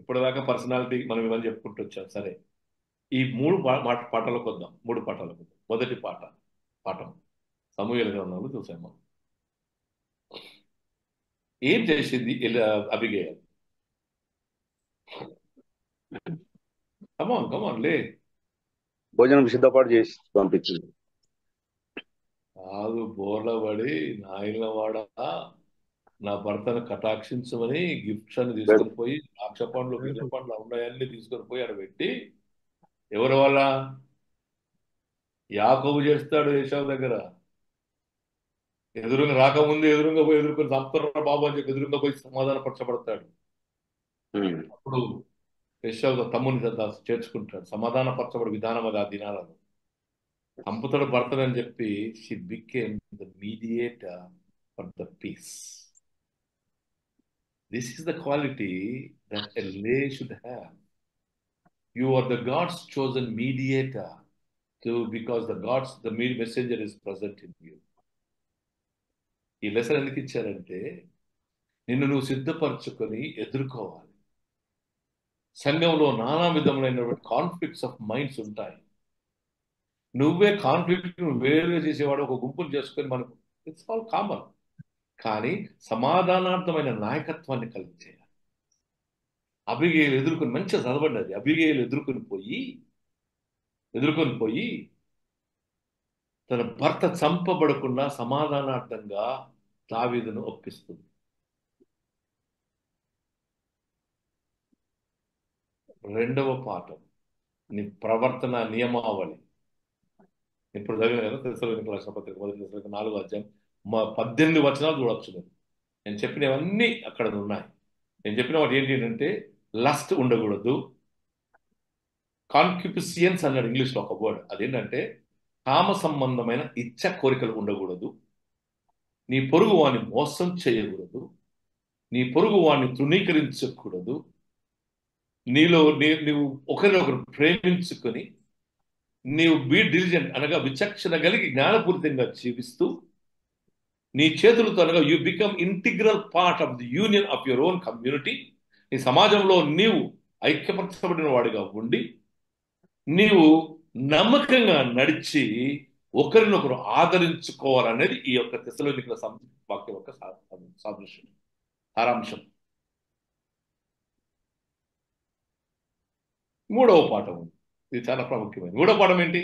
ఇప్పటిదాకా పర్సనాలిటీ మనం ఇవన్నీ చెప్పుకుంటూ వచ్చాం. సరే, ఈ 3 పాటలకు వద్దాం. 3 పాటలకు. మొదటి పాఠం సమూయేలు గ్రంథంలో చూసాము. ఏం చేసింది అబిగేలు? కమాన్ లే. భోజనం సిద్ధపాటు చేసి పంపించింది. కాదు, బోర్ల పడి నాయన వాడా నా భర్తను కటాక్షించమని గిఫ్ట్స్ అని తీసుకొని పోయి ద్రాక్ష పండ్లు బిర్ర పండ్లు ఉన్నాయన్నీ తీసుకొని పోయి ఆడ పెట్టి, ఎవరి వల్ల? యాకోబు చేస్తాడు ఏశావు దగ్గర. ఎదురుగా రాకముందు ఎదురుగా పోయి ఎదుర్కొని చంపుతారా బాబు అని చెప్పి ఎదురుగా పోయి సమాధానపరచబడతాడు. అప్పుడు ఏశావు తమ్ముని చేర్చుకుంటాడు. సమాధానపరచబడి విధానం అది ఆ దినాలలో. చంపుతాడు భర్తనని చెప్పి she became the mediator for the peace. This is the quality that a lay should have. You are the God's chosen mediator because the messenger is present in you. ఈ లెసన్ ఎందుకు ఇచ్చారంటే నిన్ను నువ్వు సిద్ధపరచుకొని ఎదుర్కోవాలి. సంఘంలో నానా విధములైనటువంటి కాన్ఫ్లిక్ట్స్ ఆఫ్ మైండ్స్ ఉంటాయి. నువ్వే కాన్ఫ్లిక్ట్ వేరుగా చేసేవాడు ఒక గుంపును చేసుకొని మనకు ఇట్స్ ఆల్ కామన్. కానీ సమాధానార్థమైన నాయకత్వాన్ని కలిగించేయాలి. అబిగేలు ఎదుర్కొని మంచిగా చదవండి. అబిగేలు ఎదుర్కొని పోయి తన భర్త చంపబడకుండా సమాధానార్థంగా దావీదును ఒప్పిస్తుంది. రెండవ పాఠం నీ ప్రవర్తన నియమావళి. ఇప్పుడు చదివిన కదా తెస్సలోనికీయులకు రాసిన పత్రిక 4వ అధ్యాయం 18 వచనాలు చూడొచ్చు. నేను చెప్పినవన్నీ అక్కడ ఉన్నాయి. నేను చెప్పిన వాటి ఏంటంటే లస్ట్ ఉండకూడదు. కాన్క్యుపిసియన్స్ అన్నాడు ఇంగ్లీష్లో ఒక వర్డ్. అదేంటంటే కామ సంబంధమైన ఇచ్చ కోరికలు ఉండకూడదు. నీ పొరుగు వాడిని మోసం చేయకూడదు. నీ పొరుగు వాడిని తృణీకరించకూడదు. నీవు ఒకరినొకరు ప్రేమించుకొని నీవు బీ డిలిజెంట్ అనగా విచక్షణ కలిగి జ్ఞానపూరితంగా జీవిస్తూ నీ చేతులతో అనగా you become integral part of the union of your own community. నీ సమాజంలో నీవు ఐక్యపరచబడిన వాడిగా ఉండి నీవు నమ్మకంగా నడిచి ఒకరినొకరు ఆదరించుకోవాలనేది ఈ యొక్క తెస్సలోనికీయుల వాక్యం యొక్క సాదృశ్యం, సారాంశం. మూడవ పాఠం ఉంది. ఇది చాలా ప్రాముఖ్యమైనది. మూడవ పాఠం ఏంటి?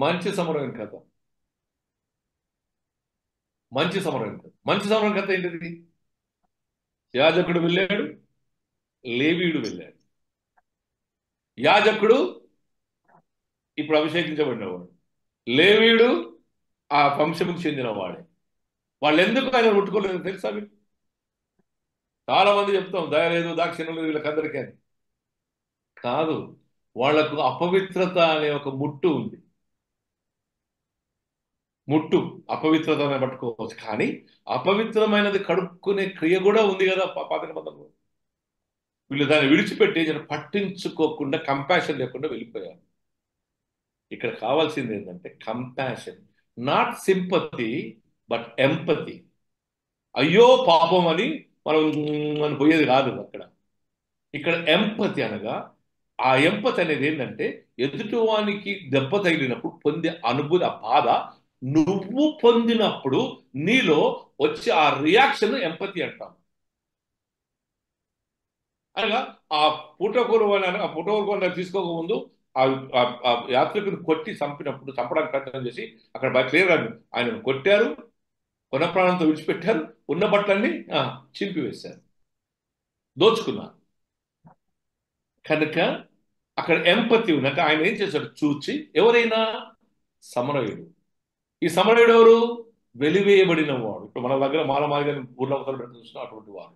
మంచి సమరమైన కథ. మంచి సమరమైన కథ. మంచి సమరమైన కథ ఏంటిది? యాజకుడు వెళ్ళాడు, లేవీయుడు వెళ్ళాడు. యాజకుడు ఇప్పుడు అభిషేకించబడినవాడు, లేవీయుడు ఆ వంశముకు చెందిన వాడే. వాళ్ళు ఎందుకు ఆయన ముట్టుకోలేదు తెలుసా మీకు? చాలా మంది చెప్తాం దయ లేదు, దాక్షిణ్యం లేదు వీళ్ళకందరికీ అని. కాదు, వాళ్లకు అపవిత్రత అనే ఒక ముట్టు ఉంది. ముట్టు అపవిత్రత అని పట్టుకోవచ్చు, కానీ అపవిత్రమైనది కడుక్కునే క్రియ కూడా ఉంది కదా పాత నిబంధనలో. వీళ్ళు దాన్ని విడిచిపెట్టి పట్టించుకోకుండా, కంపాషన్ లేకుండా వెళ్ళిపోయారు. ఇక్కడ కావాల్సింది ఏంటంటే compassion, not sympathy but empathy. అయ్యో పాపం అని మనం పోయేది కాదు అక్కడ. ఇక్కడ ఎంపతి అనగా, ఆ ఎంపతి అనేది ఏంటంటే ఎదుటివానికి దెబ్బ తగిలినప్పుడు పొందే అనుభూతి, ఆ బాధ నువ్వు పొందినప్పుడు నీలో వచ్చే ఆ రియాక్షన్ ఎంపతి అంటాం. అనగా ఆ పుట్టకూర తీసుకోకముందు ఆ యాత్రికుని కొట్టి చంపడానికి ప్రయత్నం చేసి అక్కడ క్లియర్ ఆయన కొట్టారు, కొన ప్రాణంతో విడిచిపెట్టారు, ఉన్న బట్టలన్నీ చింపివేశారు, దోచుకున్నారు. కనుక అక్కడ ఎంపతి ఉంది. అంటే ఆయన ఏం చేశాడు చూచి, ఎవరైనా సమరయుడు. ఈ సమరయుడు ఎవరు? వెలివేయబడిన వాడు. ఇప్పుడు మన దగ్గర మాలమాదిగా ఊర్లో చూసిన అటువంటి వాడు,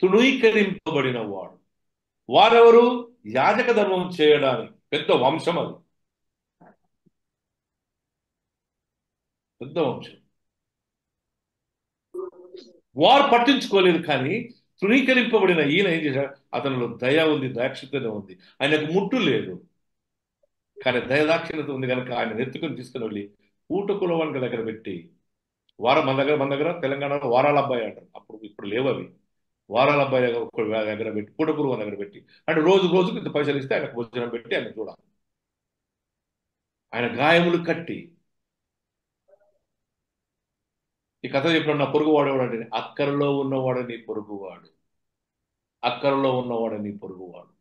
తృణీకరింపబడిన వాడు. వారెవరు? యాజక ధర్మం చేయడానికి పెద్ద వంశం, అది పెద్ద వంశం. వారు పట్టించుకోలేదు, కానీ తృణీకరింపబడిన ఈయన ఏం చేశాడు? అతనిలో దయ ఉంది, దాక్షిణ్యత ఉంది, ఆయనకు ముట్టు లేదు, కానీ దయదాక్షిణ్యత ఉంది కనుక ఆయన ఎత్తుకుని తీసుకుని వెళ్ళి పూటకుల వంక దగ్గర పెట్టి, మన దగ్గర తెలంగాణలో వారాల అబ్బాయి అంటారు, ఇప్పుడు లేవు అవి. వారాల అబ్బాయి దగ్గర పెట్టి, పూటకుల దగ్గర పెట్టి, అంటే రోజుకు ఇంత పైసలు ఇస్తే ఆయనకు భోజనం పెట్టి ఆయన చూడాలి. ఆయన గాయములు కట్టి, ఈ కథ చెప్పిన నా పొరుగువాడు ఎవడంటే, అక్కరలో ఉన్నవాడు నీ పొరుగువాడు, అక్కరలో ఉన్నవాడు నీ పొరుగువాడు.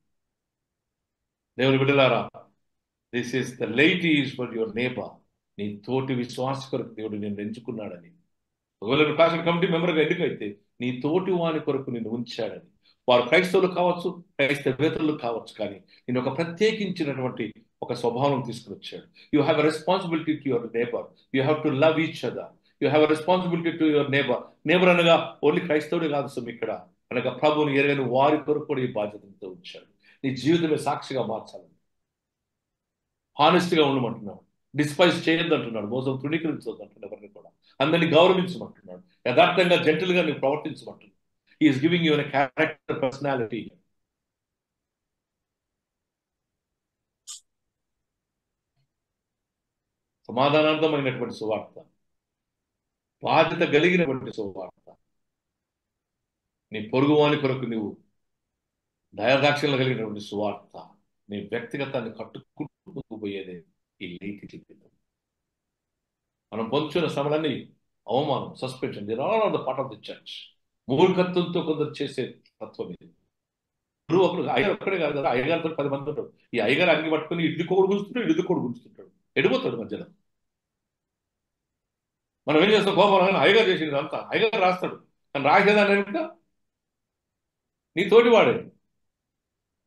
దేవుని బిడ్డలారా, this is the light is for your neighbour. నీ తోటి విశ్వాస కొరకు దేవుడు నిన్ను ఎంచుకున్నాడని. ఒకవేళ ప్యాషన్ కమిటీ మెంబర్గా ఎన్నికైతే నీ తోటి వాని కొరకు నిన్ను ఉంచాడని. వారు క్రైస్తవులు కావచ్చు, క్రైస్తవేతరులు కావచ్చు, కానీ నేను ఒక ప్రత్యేకించినటువంటి ఒక స్వభావం తీసుకుని వచ్చాడు. You have a responsibility to your neighbour. You have to love each other. You have a responsibility to your neighbour. Neighbour అనగా ఓన్లీ క్రైస్తవుడు కాదు సుమ్, ఇక్కడ అనగా ప్రభువుని ఎరగని వారి కొరకు కూడా ఈ బాధ్యతతో ఉంచాడు. నీ జీవితమే సాక్షిగా మార్చాలి. హానెస్ట్గా ఉండమంటున్నాడు. డిస్పైజ్ చేయొద్దు అంటున్నాడు. మోసం తృణీకరించవద్దు అంటున్నాడు. ఎవరిని కూడా అందరినీ గౌరవించమంటున్నాడు. యథార్థంగా జెంటల్గా నువ్వు ప్రవర్తించమంటున్నాడు. Is giving you a character, personality. సమాధానార్థమైనటువంటి సువార్త, బాధ్యత కలిగినటువంటి సువార్త. నీ పొరుగువాని కొరకు నువ్వు దయాదాక్షిణ్యం కలిగినటువంటి సువార్త. నీ వ్యక్తిగతాన్ని కట్టుకుంటూ పోయేదే ఈ నీతి జీవితం. మనం పొందుతున్న శ్రమలన్నీ అవమానం, suspension, they are all the part of the church. మూర్ఖత్వంతో కొందరు చేసే తత్వం ఇది. గురువు అప్పుడు అయ్యగారు ఒక్కడే కాదు కదా, అయ్యగారితో 10 మంది ఉంటాడు. ఈ అయ్యగారు అంగి పట్టుకుని ఇడ్లీ కోడు గుంజుతుంటాడు, ఎడిపోతాడు మధ్యలో. మనం ఏం చేస్తాం? కోపం అయ్యగారు చేసింది అంతా అయ్యగారు రాస్తాడు, కానీ రాసేదాన్ని ఇంకా నీ తోటి వాడే.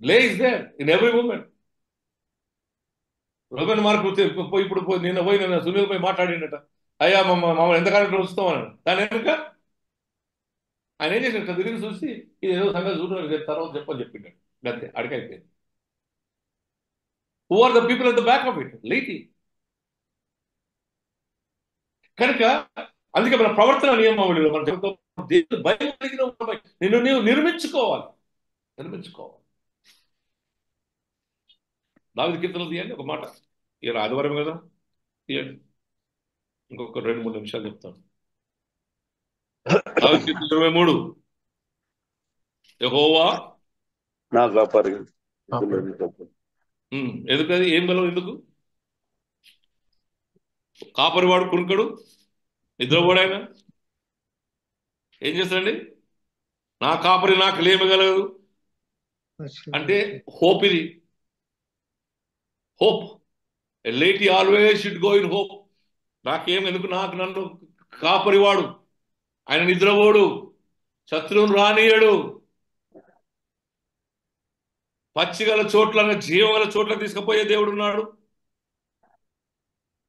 Lay is there in every moment. రొబెన్ మార్కు ఇప్పుడు నిన్న సునీల్ పోయి మాట్లాడిండట. అయ్యా మమ్మల్ని ఎంతకాలం వస్తామన్నాడు. దాని వెనుక ఆయన ఏం చేసినట్టు తిరిగి చూసి ఇది ఏదో సంగతి చూడడానికి తర్వాత చెప్పిండు. అంతే, అడిగైపోయింది. Who are the people at the back of it? Laity. కనుక అందుకే మన ప్రవర్తన నియమావళిలో మన దేవుడు భయం కలిగిన నిన్ను నీవు నిర్మించుకోవాలి. దావీదు కీర్తనలు తీయండి ఒక మాట. ఇలా ఆదివారం కదా, తీయండి. ఇంకొక 2-3 నిమిషాలు చెప్తాను. దావీదు కీర్తన 23. యెహోవా నా కాపరి. ఎందుకది? ఏం బలం? ఎందుకు? కాపరి వాడు కురుకడు, నిద్రపోడు. ఆయన ఏం చేస్తాడండి? నా కాపరి నాకు లేమగలదు అంటే హోప్. ఇది hope. Laity always should go in hope. నాకేం ఎందుకు, నన్ను కాపరివాడు, ఆయన నిద్రపోడు, శత్రువును రానియడు, పచ్చిగల చోట్ల జీవగల చోట్ల తీసుకుపోయే దేవుడు ఉన్నాడు,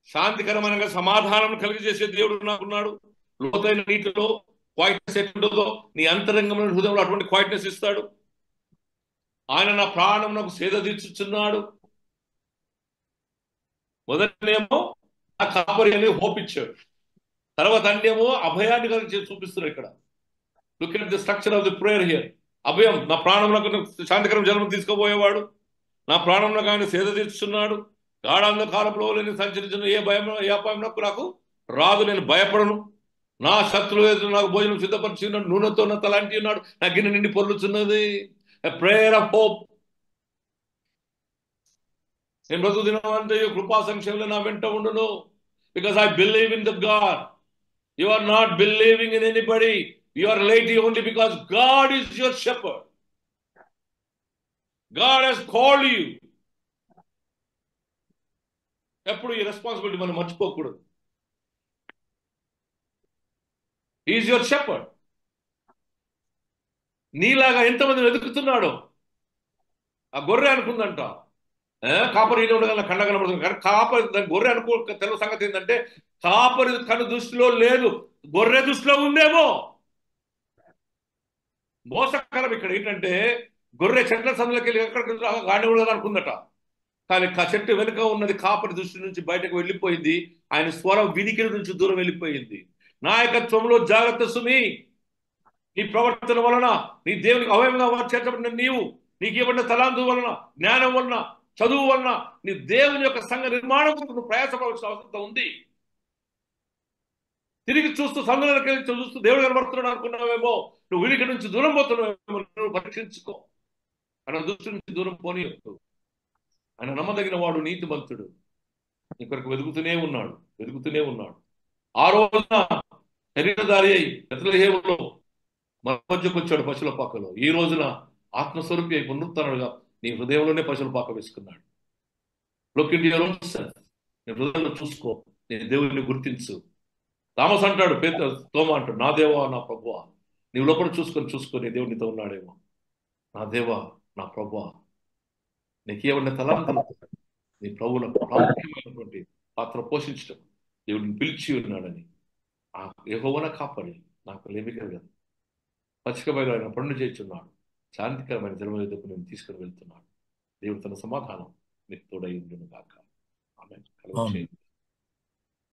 శాంతికరమైన సమాధానం కలిగజేసే దేవుడు నాకున్నాడు. లోతైన నీటిలో క్వైట్నెస్ ఎట్లుంటుందో నీ అంతరంగమైన హృదయంలో అటువంటి క్వైట్నెస్ ఇస్తాడు. ఆయన నా ప్రాణం నాకు సేద తీర్చుచున్నాడు. మొదటనేమో నా కాపరి అని హోప్ ఇచ్చాడు. తర్వాత అంటేమో అభయాన్ని కలిగి చూపిస్తున్నాడు. ఇక్కడ look at the structure of the prayer here. అభయం, నా ప్రాణం నాకు శాంతికరం జన్మ తీసుకుపోయేవాడు, నా ప్రాణం నాకు ఆయన సేద తీర్చుతున్నాడు. గాఢాంధకారంలో నేను సంచరించిన ఏ భయం ఏ అపాయం నాకు రాదు, నేను భయపడను. నా శత్రువు నాకు భోజనం సిద్ధపరిచి ఉన్నాడు, నూనెతో నా తలాంటి ఉన్నాడు, నా గిన్నె నిండి పొర్లుచున్నది. Prayer of hope. నేను బ్రతుకు దినమంతా కృపా సంక్షేమంలో నా వెంట ఉండును. Because I believe in the God. You are not believing in anybody. You are laity only because God is your shepherd. God he's called you. ఎప్పుడు ఈ రెస్పాన్సిబిలిటీ మనం మర్చిపోకూడదు. Is your shepherd. నీలాగా ఎంతమంది వెతుకుతున్నాడో. ఆ గొర్రె అనుకుందంట కాపరి ఉండగా కండ కనబడుతుంది, కానీ కాపరి దాని గొర్రె తెలుగు సంగతి ఏంటంటే కాపరి కను దృష్టిలో లేదు, గొర్రె దృష్టిలో ఉందేమో. మోసకరం ఇక్కడ ఏంటంటే గొర్రె చెట్ల సందులోకి వెళ్ళి ఎక్కడికి గాడి ఉండదు అనుకుందట, కానీ చెట్టు వెనుక ఉన్నది కాపరి దృష్టి నుంచి బయటకు వెళ్ళిపోయింది. ఆయన స్వరం వినికిడి నుంచి దూరం వెళ్ళిపోయింది. నాయకత్వంలో జాగ్రత్త సుమి. నీ ప్రవర్తన వలన, నీ దేవునికి అవయవంగా చేర్చబడిన నీవు, నీకు ఇవ్వబడిన తలాంతు వలన, జ్ఞానం వలన, చదువు వలన నీ దేవుని యొక్క సంఘ నిర్మాణం నువ్వు ప్రయాసపడాల్సిన అవసరం ఉంది. తిరిగి చూస్తూ సంఘంలోకి వెళ్ళి చూస్తూ దేవుడు కనబడుతున్నాడు అనుకున్నావేమో, నువ్వు వీడికి నుంచి దూరం పోతున్నావేమో. నువ్వు పరీక్షించుకో. ఆయన దృష్టి నుంచి దూరం పోనీ. ఆయన నమ్మదగిన వాడు, నీతిమంతుడు, ఇక్కడికి వెతుకుతూనే ఉన్నాడు. ఆ రోజున శరీరధారి అయి బెత్లెహేములో మన మధ్యకు వచ్చాడు పశువుల పాకలో. ఈ రోజున ఆత్మస్వరూపి అయి పునరుత్థానుడుగా నీ హృదయంలోనే పశువుల పాక వేసుకున్నాడు. Look in your own self. నీ హృదయంలో చూసుకో, నీ దేవుడిని గుర్తించు. థామస్ అంటాడు, తోమా అంటాడు, నా దేవా నా ప్రభువా. నీవు లోపల చూసుకొని నీ దేవుడు నీతో ఉన్నాడేమో. నా దేవా నా ప్రభువా, నీకు ఏమన్నా తలాంతలు నీ ప్రభువుల ప్రాముఖ్యమైనటువంటి పాత్ర పోషించడం, దేవుడిని పిలిచి ఉన్నాడని. ఆ యెహోవా కాపరి, నాకు లేమి కలగదు. పచ్చికమైన ఆయన పనులు చేస్తున్నాడు, శాంతికరమైన జన్మ ఎదుకు నేను తీసుకుని వెళ్తున్నాడు. దేవుడు తన సమాధానం మీకు తోడై ఉండును గాక. ఆమేన్.